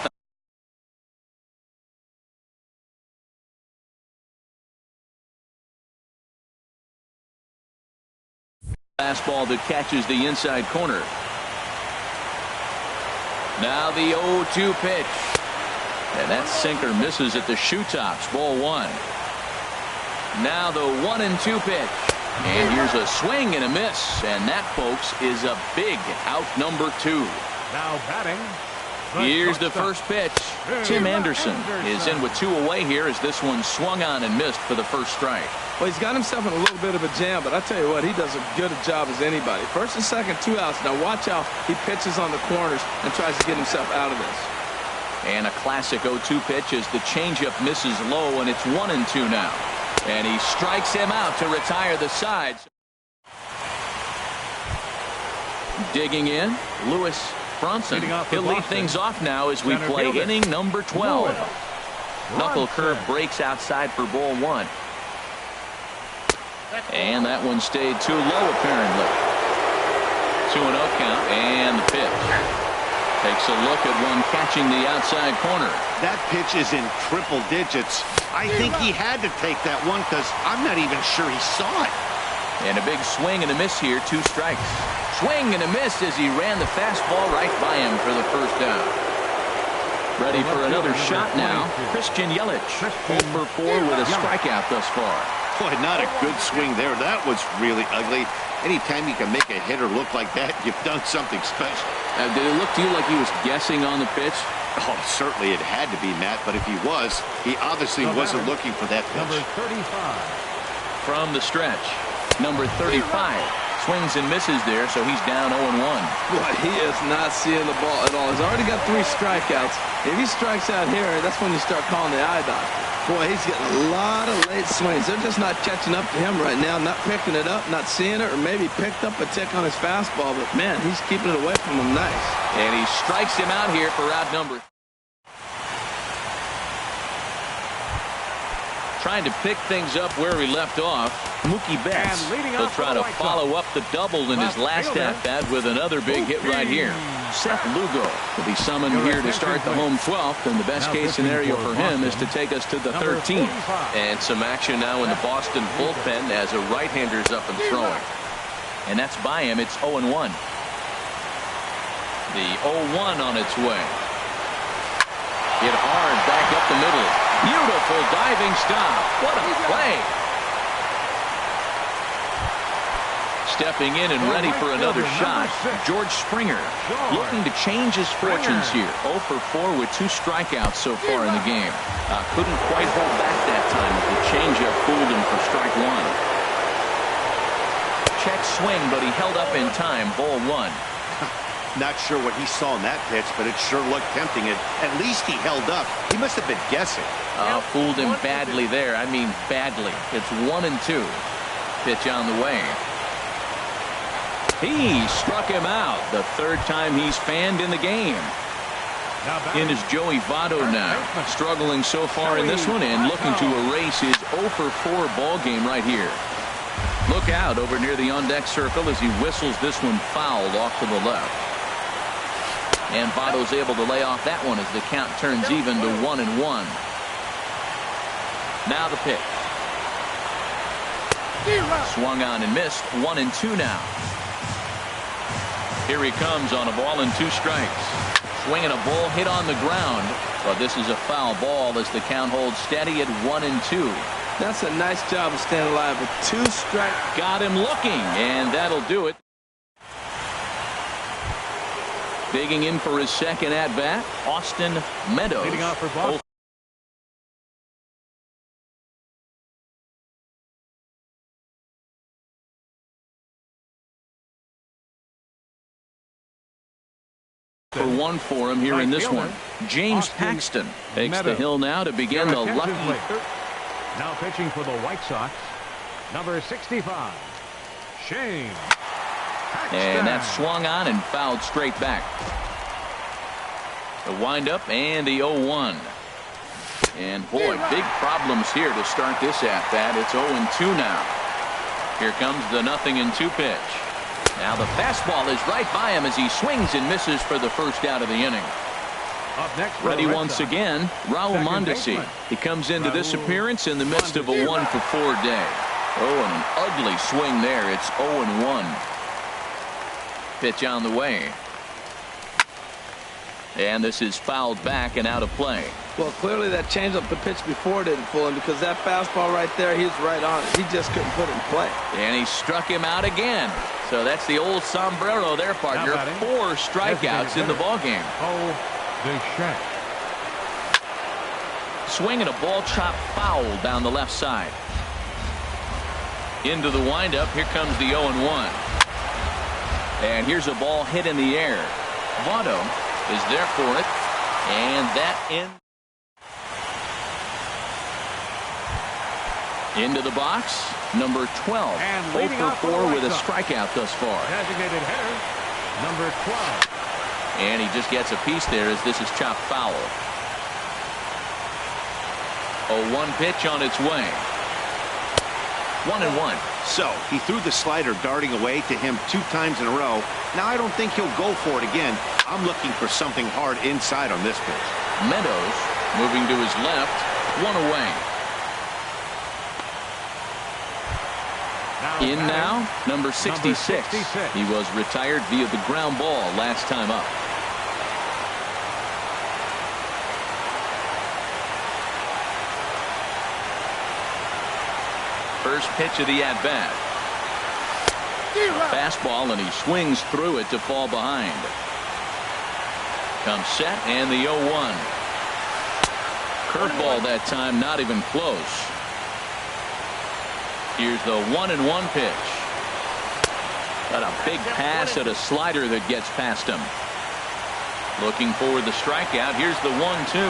Fastball that catches the inside corner. Now the 0-2 pitch. And that sinker misses at the shoe tops. Ball 1. Now the 1-2 pitch. And here's a swing and a miss. And that, folks, is a big out number 2. Now batting. Here's the first pitch. Tim Anderson is in with 2 away here as this one swung on and missed for the first strike. Well, he's got himself in a little bit of a jam, but I tell you what, he does as good a job as anybody. First and second, 2 outs. Now watch how he pitches on the corners and tries to get himself out of this. And a classic 0-2 pitch as the changeup misses low, and it's 1-2 now. And he strikes him out to retire the side. Digging in, Luis Bronson. He'll lead things off now as we play inning number 12. Knuckle curve breaks outside for ball 1. And that one stayed too low, apparently. 2-0 count, and the pitch. Takes a look at one catching the outside corner. That pitch is in triple digits. I think he had to take that one because I'm not even sure he saw it. And a big swing and a miss here, 2 strikes. Swing and a miss as he ran the fastball right by him for the first down. Ready for another shot now. Christian Yelich, 0 for 4 with a strikeout thus far. Boy, not a good swing there. That was really ugly. Anytime you can make a hitter look like that, you've done something special. Did it look to you like he was guessing on the pitch? Oh, certainly it had to be, Matt, but if he was, he obviously wasn't looking for that pitch. Number 35. From the stretch, number 35. Swings and misses there, so he's down 0-1. Boy, he is not seeing the ball at all. He's already got 3 strikeouts. If he strikes out here, that's when you start calling the eye doctor. Boy, he's getting a lot of late swings. They're just not catching up to him right now, not picking it up, not seeing it, or maybe picked up a tick on his fastball. But, man, he's keeping it away from him nice. And he strikes him out here for out number. Trying to pick things up where he left off. Mookie Betts. He'll try to follow up the double in his last at-bat with another big hit right here. Seth Lugo will be summoned here to start the home 12th, and the best case scenario for him is to take us to the 13th. And some action now in the Boston bullpen as a right-hander's up and throwing. And that's by him. It's 0-1. The 0-1 on its way. Hit hard back up the middle. Beautiful diving stop. What a play. Stepping in and ready for another shot, George Springer, looking to change his fortunes here. 0 for 4 with 2 strikeouts so far in the game. Couldn't quite hold back that time as the changeup fooled him for strike 1. Check swing, but he held up in time. Ball 1. Not sure what he saw in that pitch, but it sure looked tempting. At least he held up. He must have been guessing. Fooled him badly there. I mean badly. It's 1-2. Pitch on the way. He struck him out. The 3rd time he's fanned in the game. In is Joey Votto now. Struggling so far in this one and looking to erase his 0 for 4 ball game right here. Look out over near the on-deck circle as he whistles this one fouled off to the left. And Votto's able to lay off that one as the count turns even to 1-1. Now the pitch. Swung on and missed. 1-2 now. Here he comes on a ball and 2 strikes. Swinging a ball hit on the ground. But this is a foul ball as the count holds steady at 1-2. That's a nice job of staying alive with 2 strikes. Got him looking, and that'll do it. Digging in for his second at-bat, Austin Meadows. Leading off for Boston. For 1 for him here in this one. James Paxton takes the hill now to begin the lucky. Now pitching for the White Sox, number 65, Shane Paxton. And that's swung on and fouled straight back. The windup and the 0-1. And boy, big problems here to start this at-bat. It's 0-2 now. Here comes the 0-2 pitch. Now the fastball is right by him as he swings and misses for the first out of the inning. Up next, ready once again, Raul Mondesi. He comes into this appearance in the midst of a 1 for 4 day. Oh, and an ugly swing there. It's 0-1. Pitch on the way. And this is fouled back and out of play. Well, clearly that changeup the pitch before didn't fool him because that fastball right there, he was right on it. He just couldn't put it in play. And he struck him out again. So that's the old sombrero there, partner. 4 strikeouts in the ballgame. Oh, the shank. Swinging a ball chop foul down the left side. Into the windup. Here comes the 0-1. And here's a ball hit in the air. Votto is there for it. And that into the box. Number 12. 0 for 4 with a strikeout thus far. Designated hitter, number 12. And he just gets a piece there as this is chopped foul. 0-1 pitch on its way. 1-1. So he threw the slider darting away to him 2 times in a row. Now I don't think he'll go for it again. I'm looking for something hard inside on this pitch. Meadows moving to his left. 1 away. In now, number 66. He was retired via the ground ball last time up. First pitch of the at-bat. Fastball, and he swings through it to fall behind. Comes set, and the 0-1. Curveball that time, not even close. Here's the 1-1 pitch. Got a big pass at a slider that gets past him. Looking for the strikeout. Here's the 1-2.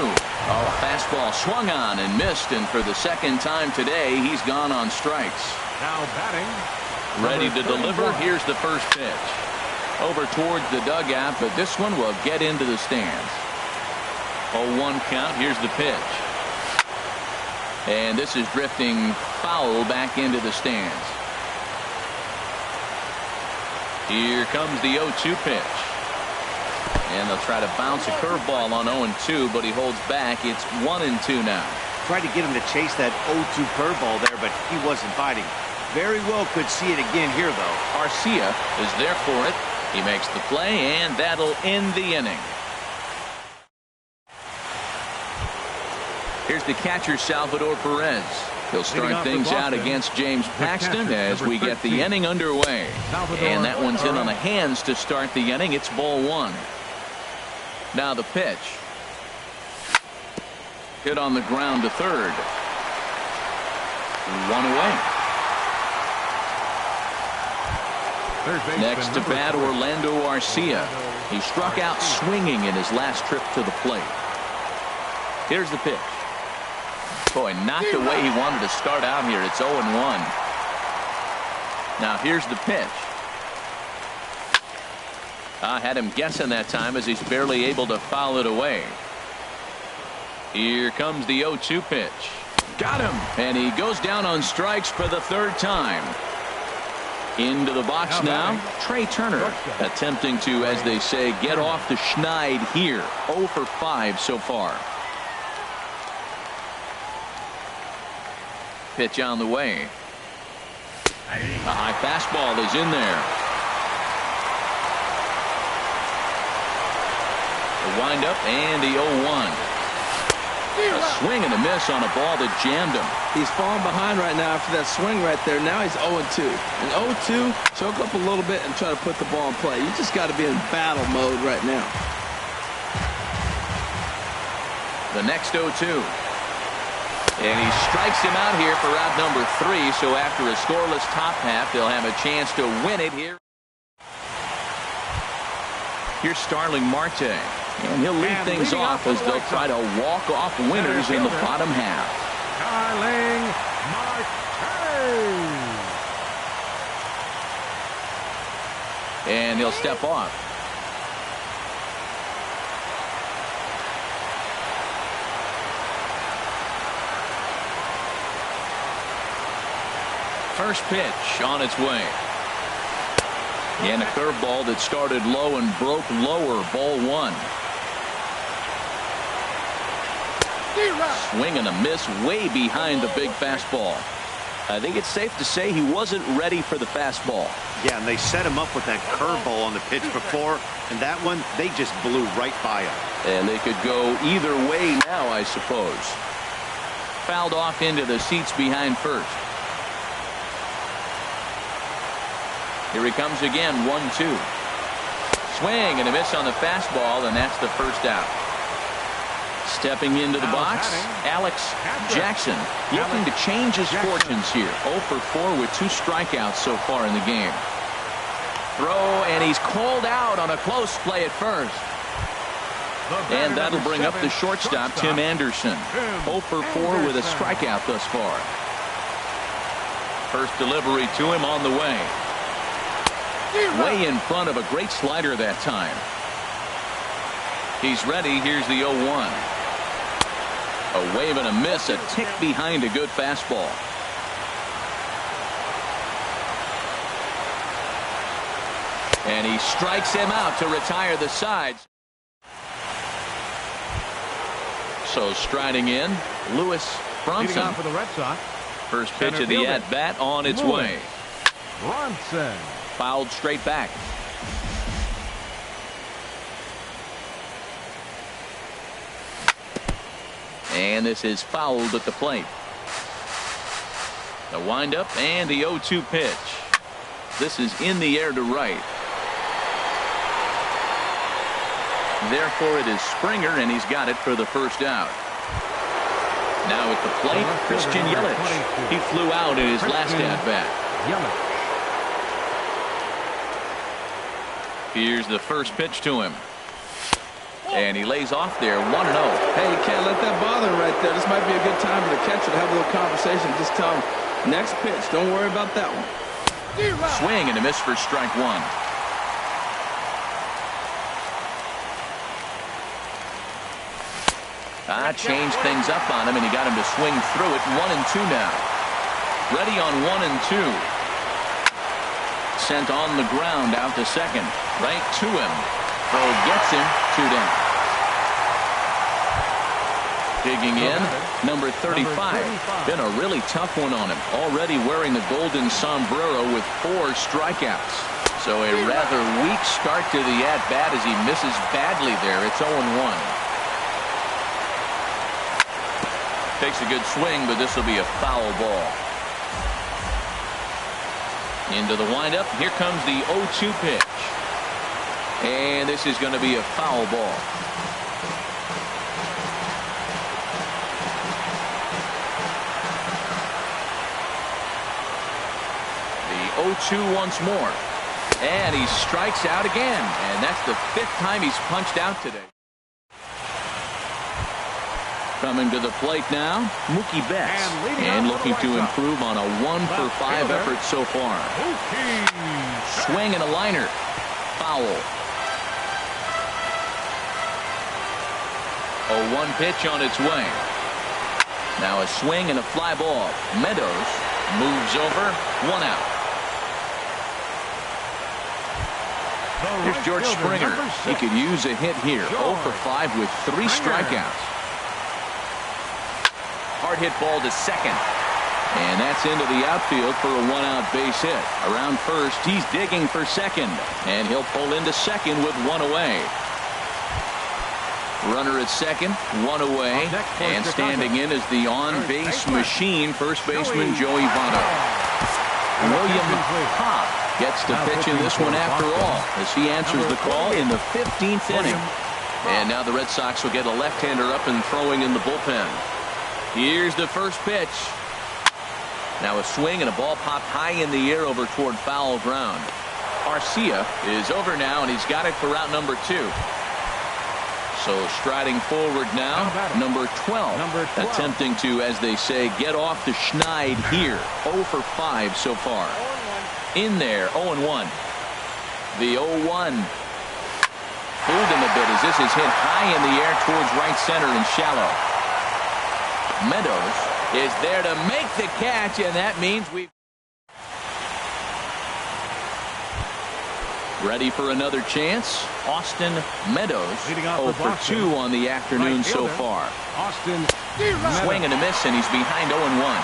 Oh, fastball swung on and missed, and for the second time today, he's gone on strikes. Now batting. Ready to deliver. Here's the first pitch. Over towards the dugout, but this one will get into the stands. 0-1 count. Here's the pitch. And this is drifting foul back into the stands. Here comes the 0-2 pitch. And they'll try to bounce a curveball on 0-2, but he holds back. It's 1-2 now. Tried to get him to chase that 0-2 curveball there, but he wasn't biting. Very well could see it again here, though. Garcia is there for it. He makes the play, and that'll end the inning. Here's the catcher, Salvador Perez. He'll start things out against James Paxton as we get the inning underway. And that one's in on the hands to start the inning. It's ball 1. Now the pitch. Hit on the ground to third. 1 away. Next to bat, Orlando Arcia. He struck out swinging in his last trip to the plate. Here's the pitch. Boy, not the way he wanted to start out here. It's 0-1. Now here's the pitch. I had him guessing that time as he's barely able to foul it away. Here comes the 0-2 pitch. Got him. And he goes down on strikes for the 3rd time. Into the box now, Trey Turner attempting to, as they say, get off the schneid here. 0 for 5 so far. Pitch on the way. A high fastball is in there. The windup and the 0-1. A swing and a miss on a ball that jammed him. He's falling behind right now after that swing right there. Now he's 0-2. And 0-2, choke up a little bit and try to put the ball in play. You just got to be in battle mode right now. The next 0-2. And he strikes him out here for out number 3. So after a scoreless top half, they'll have a chance to win it here. Here's Starling Marte. And he'll lead things off as they'll try to walk off winners in the bottom half. Starling Marte. And he'll step off. First pitch on its way. And a curveball that started low and broke lower. Ball 1. Swing and a miss way behind the big fastball. I think it's safe to say he wasn't ready for the fastball. Yeah, and they set him up with that curveball on the pitch before, and that one, they just blew right by him. And they could go either way now, I suppose. Fouled off into the seats behind first. Here he comes again, 1-2. Swing and a miss on the fastball, and that's the first out. Stepping into the box, Alex Jackson looking to change his fortunes here. 0 for 4 with 2 strikeouts so far in the game. Throw, and he's called out on a close play at first. And that'll bring up the shortstop, Tim Anderson. 0 for 4 with a strikeout thus far. First delivery to him on the way. Way in front of a great slider that time. He's ready. Here's the 0-1. A wave and a miss, a tick behind a good fastball. And he strikes him out to retire the sides. So striding in, Lewis Bronson. For the Red Sox. First pitch of the at-bat on its way. Bronson. Fouled straight back. And this is fouled at the plate. The windup and the 0-2 pitch. This is in the air to right. Therefore, it is Springer, and he's got it for the first out. Now at the plate, Christian Yelich. He flew out in his last at-bat. Here's the first pitch to him. And he lays off there, 1-0. Hey, you can't let that bother him right there. This might be a good time for the catcher to have a little conversation. Just tell him, next pitch, don't worry about that one. Swing and a miss for strike one. Changed things up on him, and he got him to swing through it. 1-2 now. Ready on 1-2. Sent on the ground out to second. Right to him. Throw gets him. 2 down. Digging in, number 35. Been a really tough one on him. Already wearing the golden sombrero with 4 strikeouts. So a rather weak start to the at-bat as he misses badly there. It's 0-1. Takes a good swing, but this will be a foul ball. Into the windup. Here comes the 0-2 pitch. And this is going to be a foul ball. The 0-2 once more. And he strikes out again. And that's the 5th time he's punched out today. Coming to the plate now, Mookie Betts. And looking to improve on a 1-for-5 effort so far. Swing and a liner. Foul. 0-1 pitch on its way. Now a swing and a fly ball. Meadows moves over. 1 out. Here's George Springer. He could use a hit here. 0-for-5 with 3 strikeouts. Hard hit ball to second. And that's into the outfield for a 1-out base hit. Around first, he's digging for second. And he'll pull into second with 1 away. Runner at second, 1 away. And standing in is the on-base machine, first baseman Joey Votto. William Cobb gets to pitch in this one after all, as he answers the call in the 15th inning. And now the Red Sox will get a left-hander up and throwing in the bullpen. Here's the first pitch. Now a swing and a ball popped high in the air over toward foul ground. Garcia is over now, and he's got it for route number 2. So striding forward now, number 12. Attempting to, as they say, get off the schneid here. 0-for-5 so far. In there, 0-1. The 0-1. Fooled him a bit as this is hit high in the air towards right center and shallow. Meadows is there to make the catch, and that means we've ready for another chance. Austin Meadows 0-for-2 on the afternoon so far. Austin swing and a miss, and he's behind 0-1.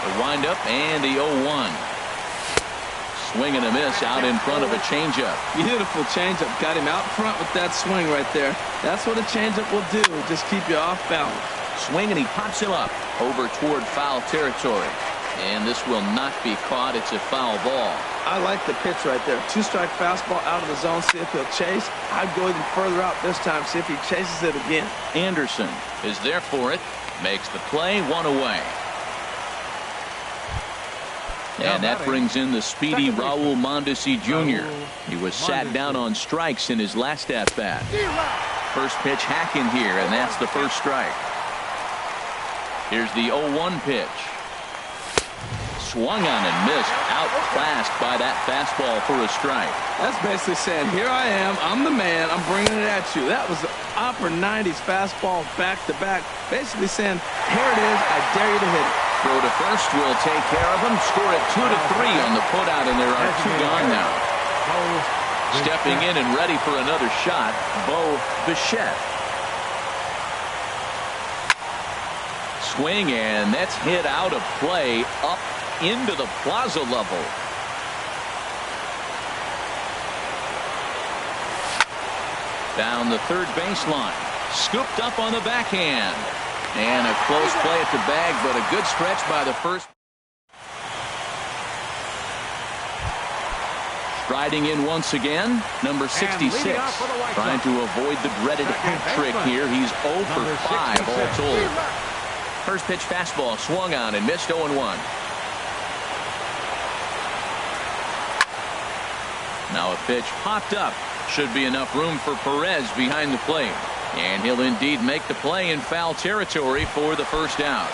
The windup and the 0-1. Swing and a miss out in front of a changeup. Beautiful changeup. Got him out front with that swing right there. That's what a changeup will do. Just keep you off balance. Swing and he pops him up over toward foul territory. And this will not be caught. It's a foul ball. I like the pitch right there. 2-strike fastball out of the zone. See if he'll chase. I'd go even further out this time. See if he chases it again. Anderson is there for it. Makes the play. 1 away. And that brings in the speedy Raul Mondesi Jr. He was sat down on strikes in his last at-bat. First pitch hacking here, and that's the first strike. Here's the 0-1 pitch. swung on and missed. Outclassed by that fastball for a strike. That's basically saying, here I am, I'm the man, I'm bringing it at you. That was the upper 90s fastball back-to-back. Basically saying, here it is, I dare you to hit it. Throw to first will take care of him. Score at 2-3 on the putout, and there are 2 gone now. Stepping in and ready for another shot, Bo Bichette. Swing, and that's hit out of play up into the plaza level. Down the third baseline. Scooped up on the backhand. And a close play at the bag, but a good stretch by the first. Striding in once again, number 66. Trying to avoid the dreaded hat trick here. He's 0 for 5 all told. First pitch fastball swung on and missed 0-1. Now a pitch popped up. Should be enough room for Perez behind the plate. And he'll indeed make the play in foul territory for the first out.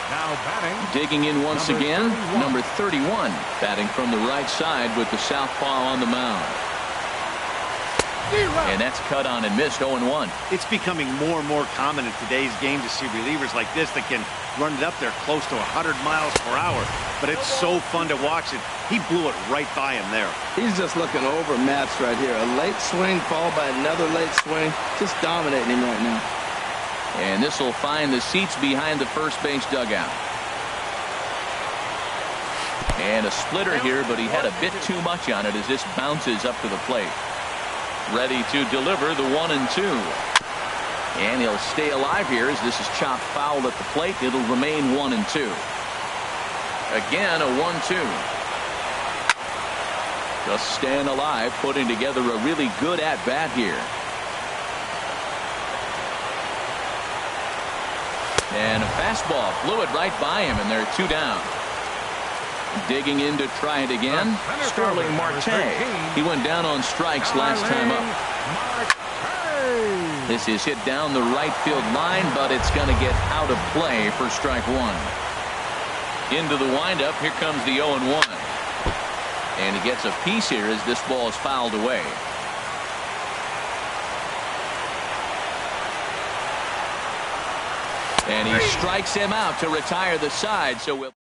Now batting. Digging in once again, number 31. Batting from the right side with the southpaw on the mound. And that's cut on and missed 0-1. It's becoming more and more common in today's game to see relievers like this that can run it up there close to 100 miles per hour. But it's so fun to watch it. He blew it right by him there. He's just looking overmatched right here. A late swing followed by another late swing. Just dominating him right now. And this will find the seats behind the first base dugout. And a splitter here, but he had a bit too much on it as this bounces up to the plate. Ready to deliver the 1-2. And he'll stay alive here as this is chopped foul at the plate. It'll remain 1-2. Again, a 1-2. Just staying alive, putting together a really good at-bat here. And a fastball flew it right by him, and there are 2 down. Digging in to try it again, Starling Marte. He went down on strikes last time up. This is hit down the right field line, but it's going to get out of play for strike 1. Into the windup, here comes the 0-1. And he gets a piece here as this ball is fouled away. And he strikes him out to retire the side. So we'll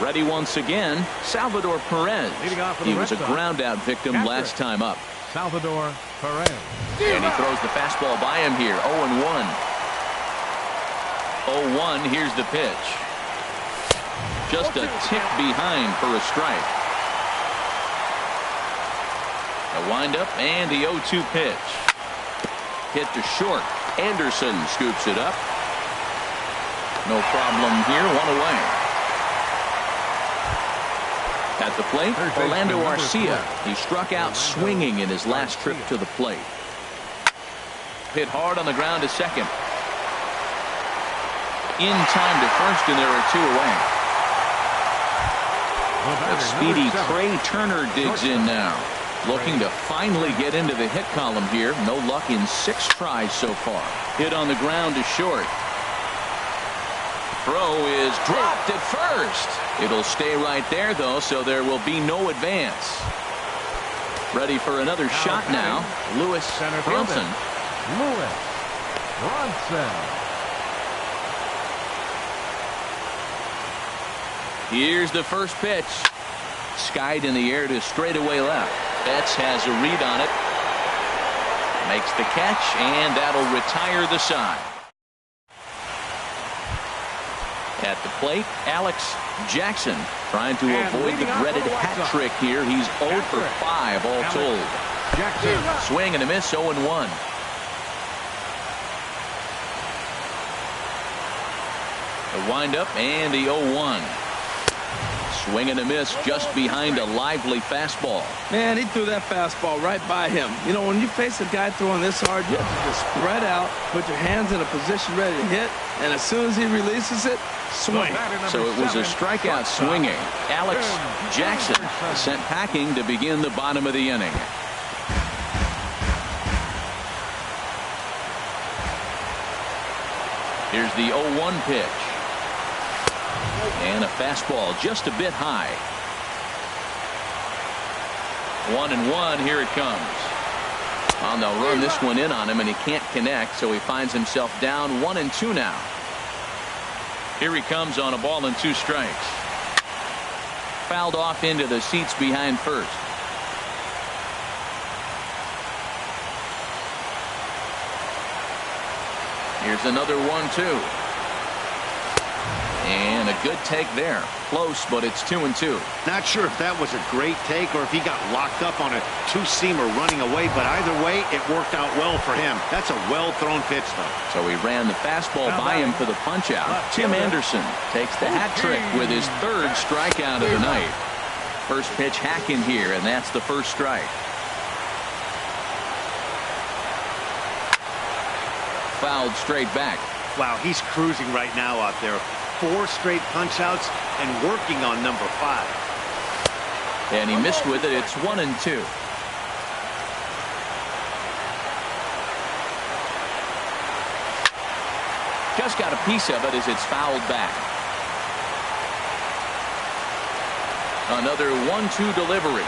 ready once again, Salvador Perez. He was a ground out victim last time up. Salvador Perez. And he throws the fastball by him here. 0-1. 0-1. Here's the pitch. Just a tick behind for a strike. A windup and the 0-2 pitch. Hit to short. Anderson scoops it up. No problem here. 1 away. At the plate, Orlando Arcia. He struck out swinging in his last trip to the plate. Hit hard on the ground to second. In time to first, and there are 2 away. The speedy Trey Turner digs in now. Looking to finally get into the hit column here. No luck in 6 tries so far. Hit on the ground to short. Throw is dropped at first. It'll stay right there, though, so there will be no advance. Ready for another shot now. Lewis Bronson. Lewis Bronson. Here's the first pitch. Skied in the air to straightaway left. Betts has a read on it. Makes the catch, and that'll retire the side. At the plate, Alex Jackson trying to avoid the dreaded hat trick here. He's 0 for 5 all told. Swing and a miss, 0-1. The windup and the 0-1. Swing and a miss just behind a lively fastball. Man, he threw that fastball right by him. You know, when you face a guy throwing this hard, you have to just spread out, put your hands in a position ready to hit, and as soon as he releases it, swing. So it was a strikeout swinging. Alex Jackson sent packing to begin the bottom of the inning. Here's the 0-1 pitch. And a fastball just a bit high. 1-1. Here it comes. Well, they'll run this one in on him, and he can't connect, so he finds himself down 1-2 now. Here he comes on a ball and 2 strikes. Fouled off into the seats behind first. Here's another 1-2. And a good take there. Close, but it's 2-2. Not sure if that was a great take or if he got locked up on a two-seamer running away, but either way, it worked out well for him. That's a well-thrown pitch, though. So he ran the fastball by him for the punch-out. Tim Anderson takes the hat trick with his 3rd strikeout of the night. First pitch hacking here, and that's the first strike. Fouled straight back. Wow, he's cruising right now out there. 4 straight punch-outs and working on number 5. And he missed with it. It's 1-2. Just got a piece of it as it's fouled back. Another 1-2 delivery.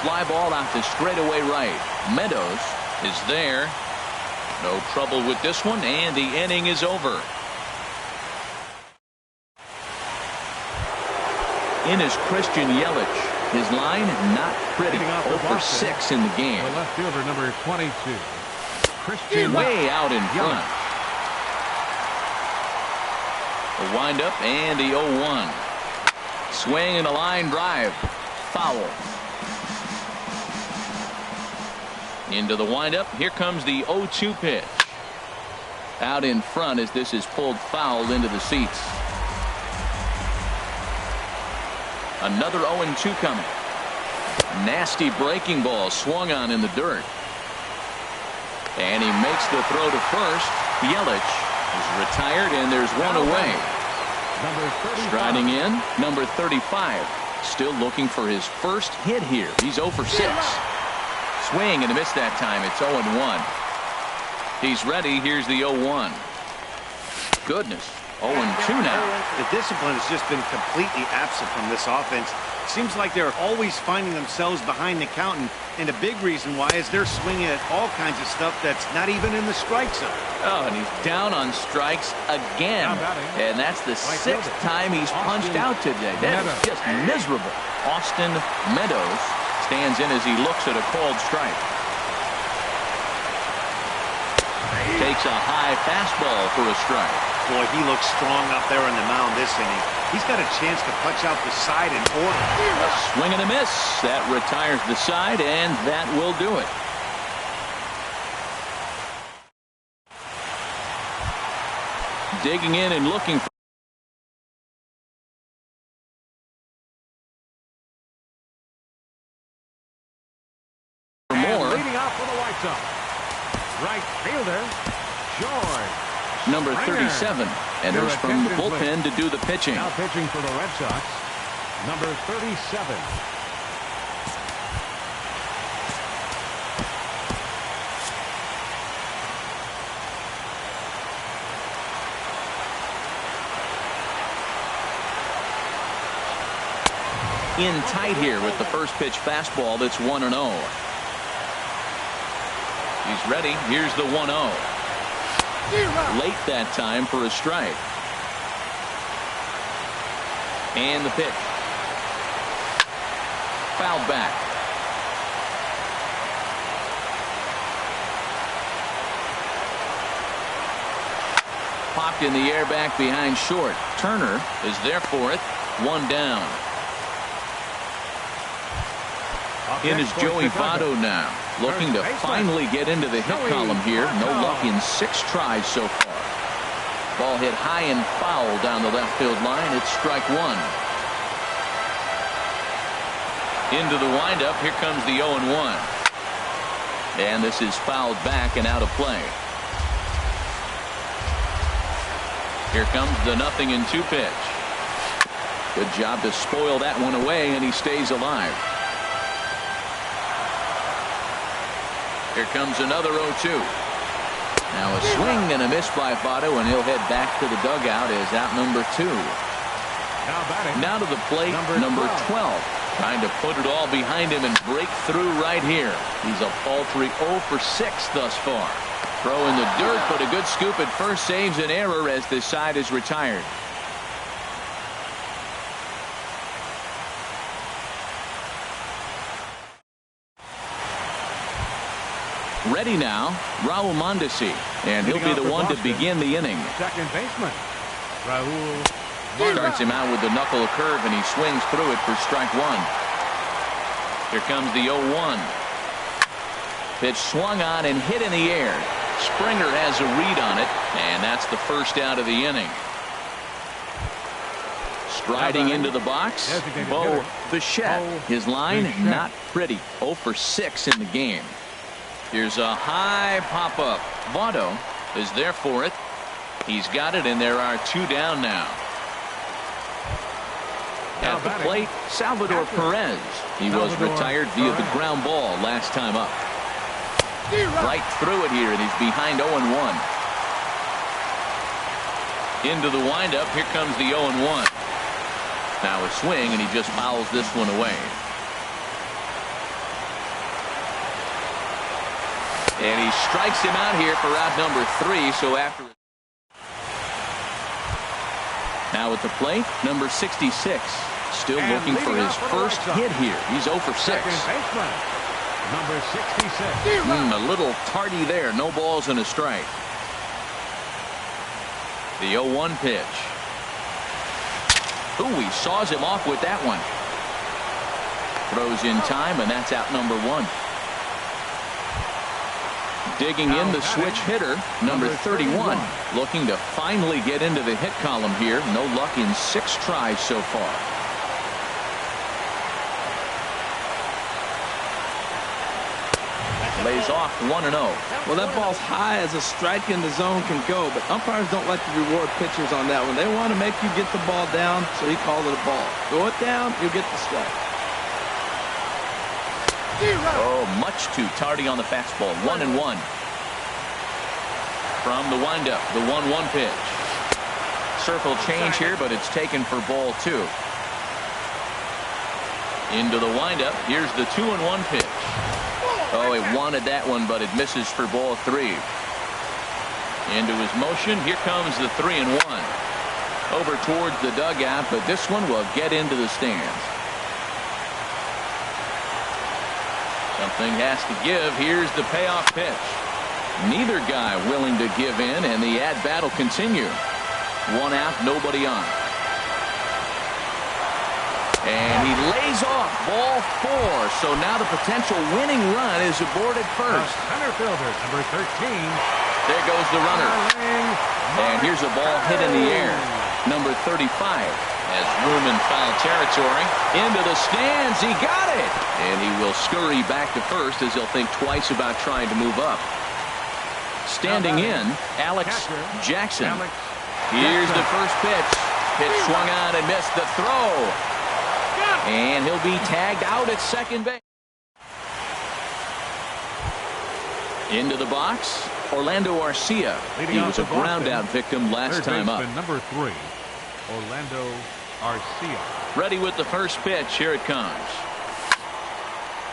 Fly ball out to straightaway right. Meadows is there. No trouble with this one, and the inning is over. In is Christian Yelich. His line not pretty. 0 for 6 in the game. The left fielder, number 22. Christian way out in front. A windup and the 0-1. Swing and a line drive. Foul. Into the windup. Here comes the 0-2 pitch. Out in front as this is pulled foul into the seats. Another 0-2 coming. Nasty breaking ball swung on in the dirt. And he makes the throw to first. Yelich is retired, and there's one away. Striding in, number 35. Still looking for his first hit here. He's 0 for 6. Swing and a miss that time. It's 0-1. He's ready. Here's the 0-1. Goodness. 0-2 now. The discipline has just been completely absent from this offense. Seems like they're always finding themselves behind the count, and a big reason why is they're swinging at all kinds of stuff that's not even in the strike zone. Oh, and he's down on strikes again. And that's the 6th time he's punched out today. That is just miserable. Austin Meadows stands in as he looks at a called strike. Takes a high fastball for a strike. Boy, he looks strong up there in the mound this inning. He's got a chance to punch out the side in order. A swing and a miss. That retires the side, and that will do it. Digging in and looking for more. Leading off for the White Sox. Right fielder, George. Number 37 enters from the bullpen to do the pitching. Now pitching for the Red Sox, number 37. In tight here with the first pitch fastball. That's 1-0. He's ready. Here's the 1-0. Late that time for a strike. And the pitch. Fouled back. Popped in the air back behind short. Turner is there for it. 1 down. In is Joey Votto now, looking to finally get into the hit column here. No luck in 6 tries so far. Ball hit high and foul down the left field line. It's strike 1. Into the windup. Here comes the 0-1. And this is fouled back and out of play. Here comes the 0-2 pitch. Good job to spoil that one away, and he stays alive. Here comes another 0-2. Now a swing and a miss by Votto, and he'll head back to the dugout as out number 2. Now to the plate, number 12. Trying to put it all behind him and break through right here. He's a paltry 0 for 6 thus far. Throw in the dirt, but a good scoop at first saves an error as this side is retired. Ready now, Raul Mondesi, and he'll be the one to begin the inning. Second baseman, Raul. Starts him out with the knuckle curve, and he swings through it for strike one. Here comes the 0-1. Pitch swung on and hit in the air. Springer has a read on it, and that's the first out of the inning. Striding into the box, Bo Bichette. His line, not pretty. 0 for 6 in the game. Here's a high pop-up. Votto is there for it. He's got it, and there are 2 down now. At the plate, Salvador Perez. He was retired via the ground ball last time up. Right through it here, and he's behind 0-1. Into the windup. Here comes the 0-1. Now a swing, and he just fouls this one away. And he strikes him out here for out number 3. So after. Now at the plate, number 66. Still looking for his first hit here. He's 0 for 6. Second baseman, number 66. A little tardy there. No balls and a strike. The 0-1 pitch. Ooh, he saws him off with that one. Throws in time, and that's out number 1. Digging in the switch hitter, number 31. Looking to finally get into the hit column here. No luck in 6 tries so far. Lays off 1-0. Well, that ball's high as a strike in the zone can go, but umpires don't like to reward pitchers on that one. They want to make you get the ball down, so he called it a ball. Throw it down, you'll get the strike. Oh, much too tardy on the fastball. 1-1. From the windup, the 1-1 pitch. Circle change here, but it's taken for ball 2. Into the windup. Here's the 2-1 pitch. Oh, he wanted that one, but it misses for ball 3. Into his motion. Here comes the 3-1. Over towards the dugout, but this one will get into the stands. Something has to give. Here's the payoff pitch. Neither guy willing to give in, and the at-bat will continue. 1 out, nobody on. And he lays off ball 4. So now the potential winning run is aborted first. Center fielder, number 13. There goes the runner. And here's a ball hit in the air. Number 35 has room in foul territory. Into the stands. He got it. And he will scurry back to first as he'll think twice about trying to move up. Standing in, Alex Jackson. Here's the first pitch. Pitch swung on and missed the throw. And he'll be tagged out at second base. Into the box, Orlando Arcia. He was a ground-out victim last time up. Number 3, Orlando Arcia. Ready with the first pitch. Here it comes.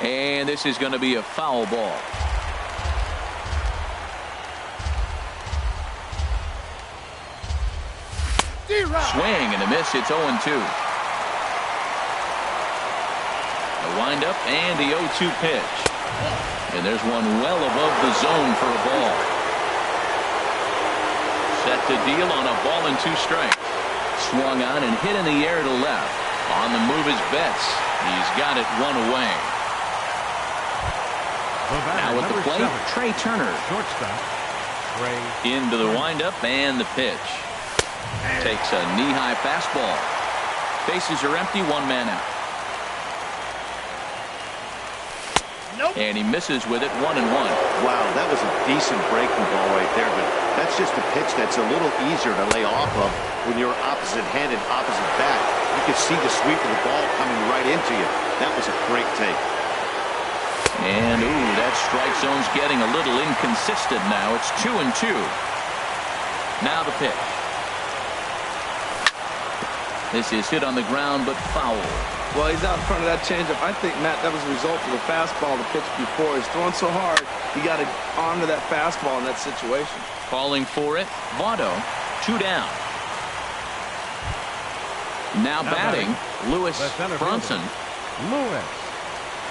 And this is going to be a foul ball. Swing and a miss. It's 0-2. The windup and the 0-2 pitch. And there's one well above the zone for a ball. Set to deal on a ball and 2 strikes. Swung on and hit in the air to left. On the move is Betts. He's got it 1 away. Now at the plate, Trey Turner. Shortstop, Trey. Into the windup and the pitch. Takes a knee-high fastball. Bases are empty, 1 man out. And he misses with it. 1-1. Wow, that was a decent breaking ball right there, but that's just a pitch that's a little easier to lay off of when you're opposite handed, opposite bat. You can see the sweep of the ball coming right into you. That was a great take. And ooh, that strike zone's getting a little inconsistent now. It's 2-2. Now the pitch. This is hit on the ground, but foul. Well, he's out in front of that changeup. I think, Matt, that was a result of the fastball the pitch before. He's throwing so hard, you got to honor that fastball in that situation. Calling for it, Votto, 2 down. Now batting, Lewis Bronson. Lewis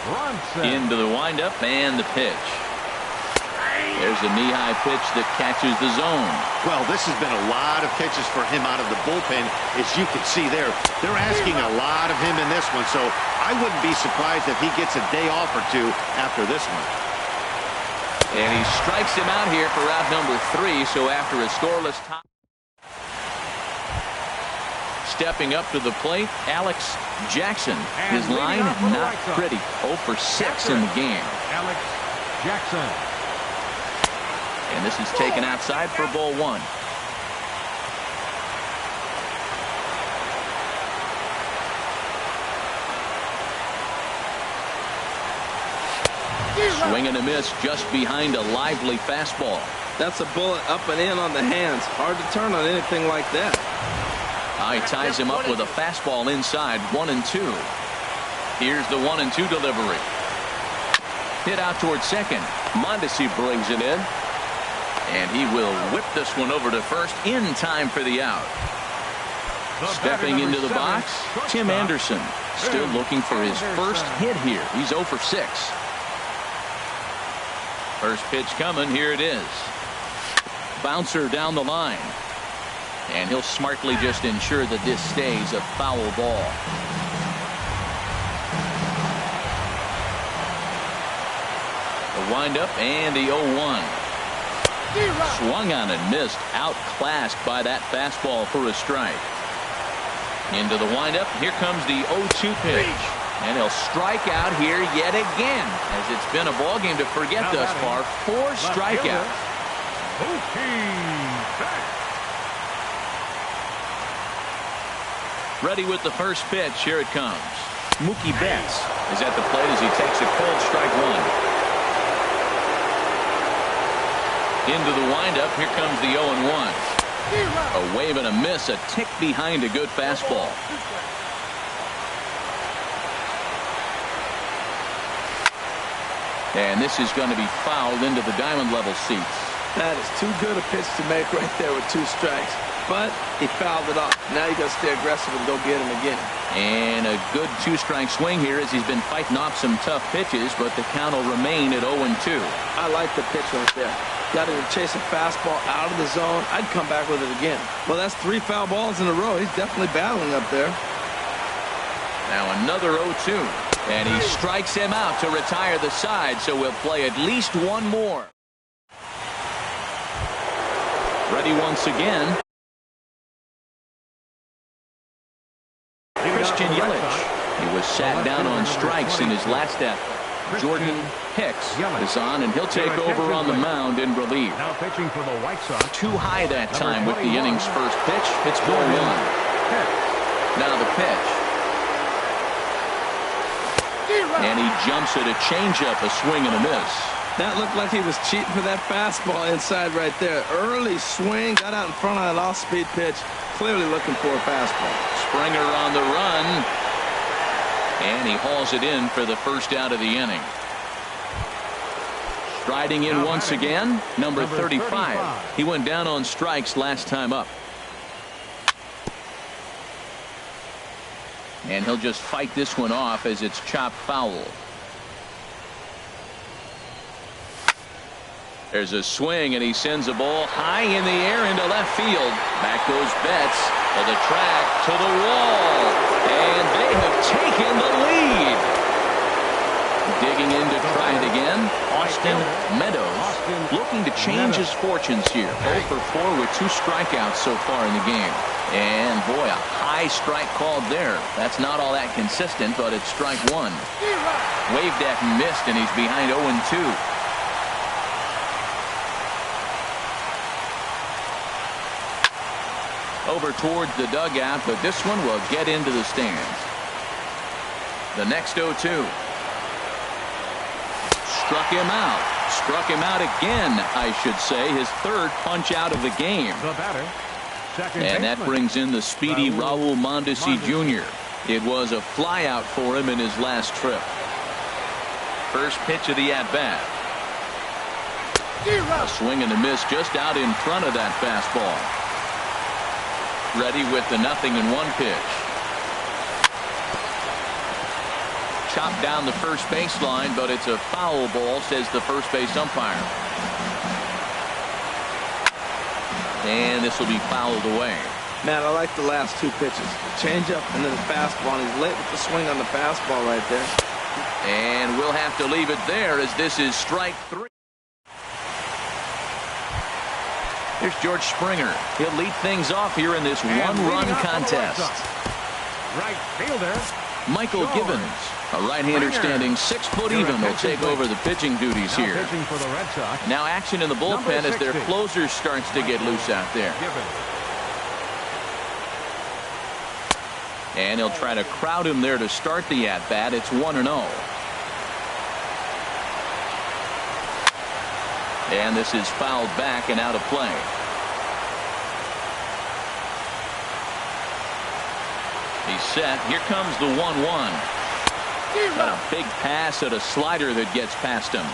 Bronson. Into the windup and the pitch. There's a knee-high pitch that catches the zone. Well, this has been a lot of pitches for him out of the bullpen. As you can see there, they're asking a lot of him in this one, so I wouldn't be surprised if he gets a day off or two after this one. And he strikes him out here for out number 3, so after a scoreless top. Stepping up to the plate, Alex Jackson. His line, not pretty. 0 for 6 in the game. Alex Jackson. And this is taken outside for ball 1. Swing and a miss just behind a lively fastball. That's a bullet up and in on the hands. Hard to turn on anything like that. He ties him up with a fastball inside, 1-2. Here's the 1-2 delivery. Hit out towards second. Mondesi brings it in. And he will whip this one over to first in time for the out. Stepping into the box, Tim Anderson. Still looking for his first hit here. He's 0 for 6. First pitch coming. Here it is. Bouncer down the line. And he'll smartly just ensure that this stays a foul ball. The windup and the 0-1. Swung on and missed. Outclassed by that fastball for a strike. Into the windup. Here comes the 0-2 pitch. And he'll strike out here yet again. As it's been a ball game to forget thus far. 4 strikeouts. Ready with the first pitch. Here it comes. Mookie Betts is at the plate as he takes a cold strike 1. Into the windup. Here comes the 0-1. A wave and a miss. A tick behind a good fastball. And this is going to be fouled into the diamond level seats. That is too good a pitch to make right there with 2 strikes. But he fouled it off. Now you got to stay aggressive and go get him again. And a good 2-strike swing here as he's been fighting off some tough pitches, but the count will remain at 0-2. I like the pitch right there. Got him to chase a fastball out of the zone. I'd come back with it again. Well, that's 3 foul balls in a row. He's definitely battling up there. Now another 0-2. And he strikes him out to retire the side, so we'll play at least one more. Ready once again. Christian Yelich. He was sat down on strikes in his last effort. Jordan Hicks is on, and he'll take over on the mound in relief. Now pitching for the White Sox. Too high that time with the inning's first pitch. It's ball 1. Now the pitch. And he jumps at a changeup, a swing and a miss. That looked like he was cheating for that fastball inside right there. Early swing, got out in front of that off-speed pitch. Clearly looking for a fastball. Springer on the run. And he hauls it in for the first out of the inning. Striding in once again, number 35. He went down on strikes last time up. And he'll just fight this one off as it's chopped foul. There's a swing, and he sends a ball high in the air into left field. Back goes Betts to the track, to the wall. And they have taken the lead. Digging in to try it again. Austin Meadows looking to change his fortunes here. 0 for 4 with 2 strikeouts so far in the game. And boy, a high strike called there. That's not all that consistent, but it's strike 1. Waved at and missed, and he's behind 0-2. Over towards the dugout, but this one will get into the stands. The next 0-2. Struck him out. Struck him out again, I should say. His 3rd punch out of the game. The batter, And that brings in the speedy Raul Mondesi Jr. It was a flyout for him in his last trip. First pitch of the at-bat. A swing and a miss just out in front of that fastball. Ready with the 0-1 pitch. Chopped down the first baseline, but it's a foul ball, says the first base umpire. And this will be fouled away. Man, I like the last two pitches. The changeup and then the fastball. And he's late with the swing on the fastball right there. And we'll have to leave it there as this is strike 3. Here's George Springer. He'll lead things off here in this one-run contest. Right fielder Michael Gibbons, a right-hander standing 6 foot even, will take over the pitching duties here. for the Red Sox. Now action in the bullpen as their closer starts to get loose out there. And he'll try to crowd him there to start the at-bat. It's 1-0. And this is fouled back and out of play. He's set. Here comes the 1-1. Got a big pass at a slider that gets past him.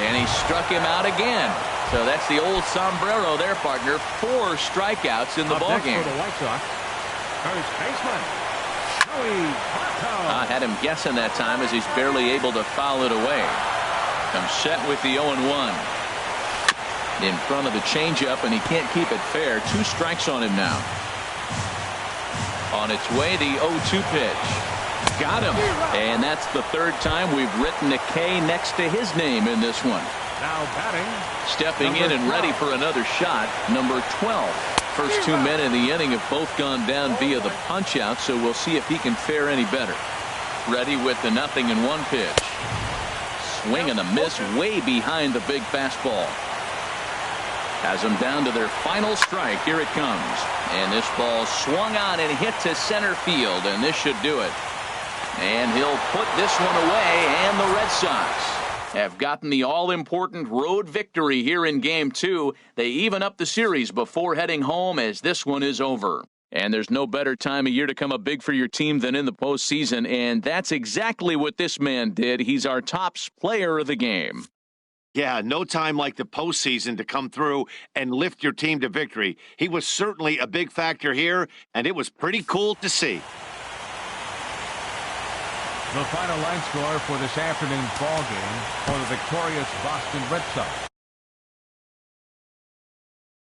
And he struck him out again. So that's the old sombrero there, partner. 4 strikeouts in the ballgame. For the White Sox, first baseman, I had him guessing that time as he's barely able to foul it away. Comes set with the 0-1. In front of the changeup, and he can't keep it fair. 2 strikes on him now. On its way, the 0-2 pitch. Got him. And that's the 3rd time we've written a K next to his name in this one. now batting. Stepping in and ready for another shot, number 12. First 2 men in the inning have both gone down via the punch out, so we'll see if he can fare any better. Ready with the 0-1 pitch. Swing and a miss way behind the big fastball. Has them down to their final strike. Here it comes. And this ball swung on and hit to center field, and this should do it. And he'll put this one away, and the Red Sox have gotten the all-important road victory here in Game 2. They even up the series before heading home as this one is over. And there's no better time of year to come up big for your team than in the postseason, and that's exactly what this man did. He's our top player of the game. Yeah, no time like the postseason to come through and lift your team to victory. He was certainly a big factor here, and it was pretty cool to see. The final line score for this afternoon's ball game for the victorious Boston Red Sox.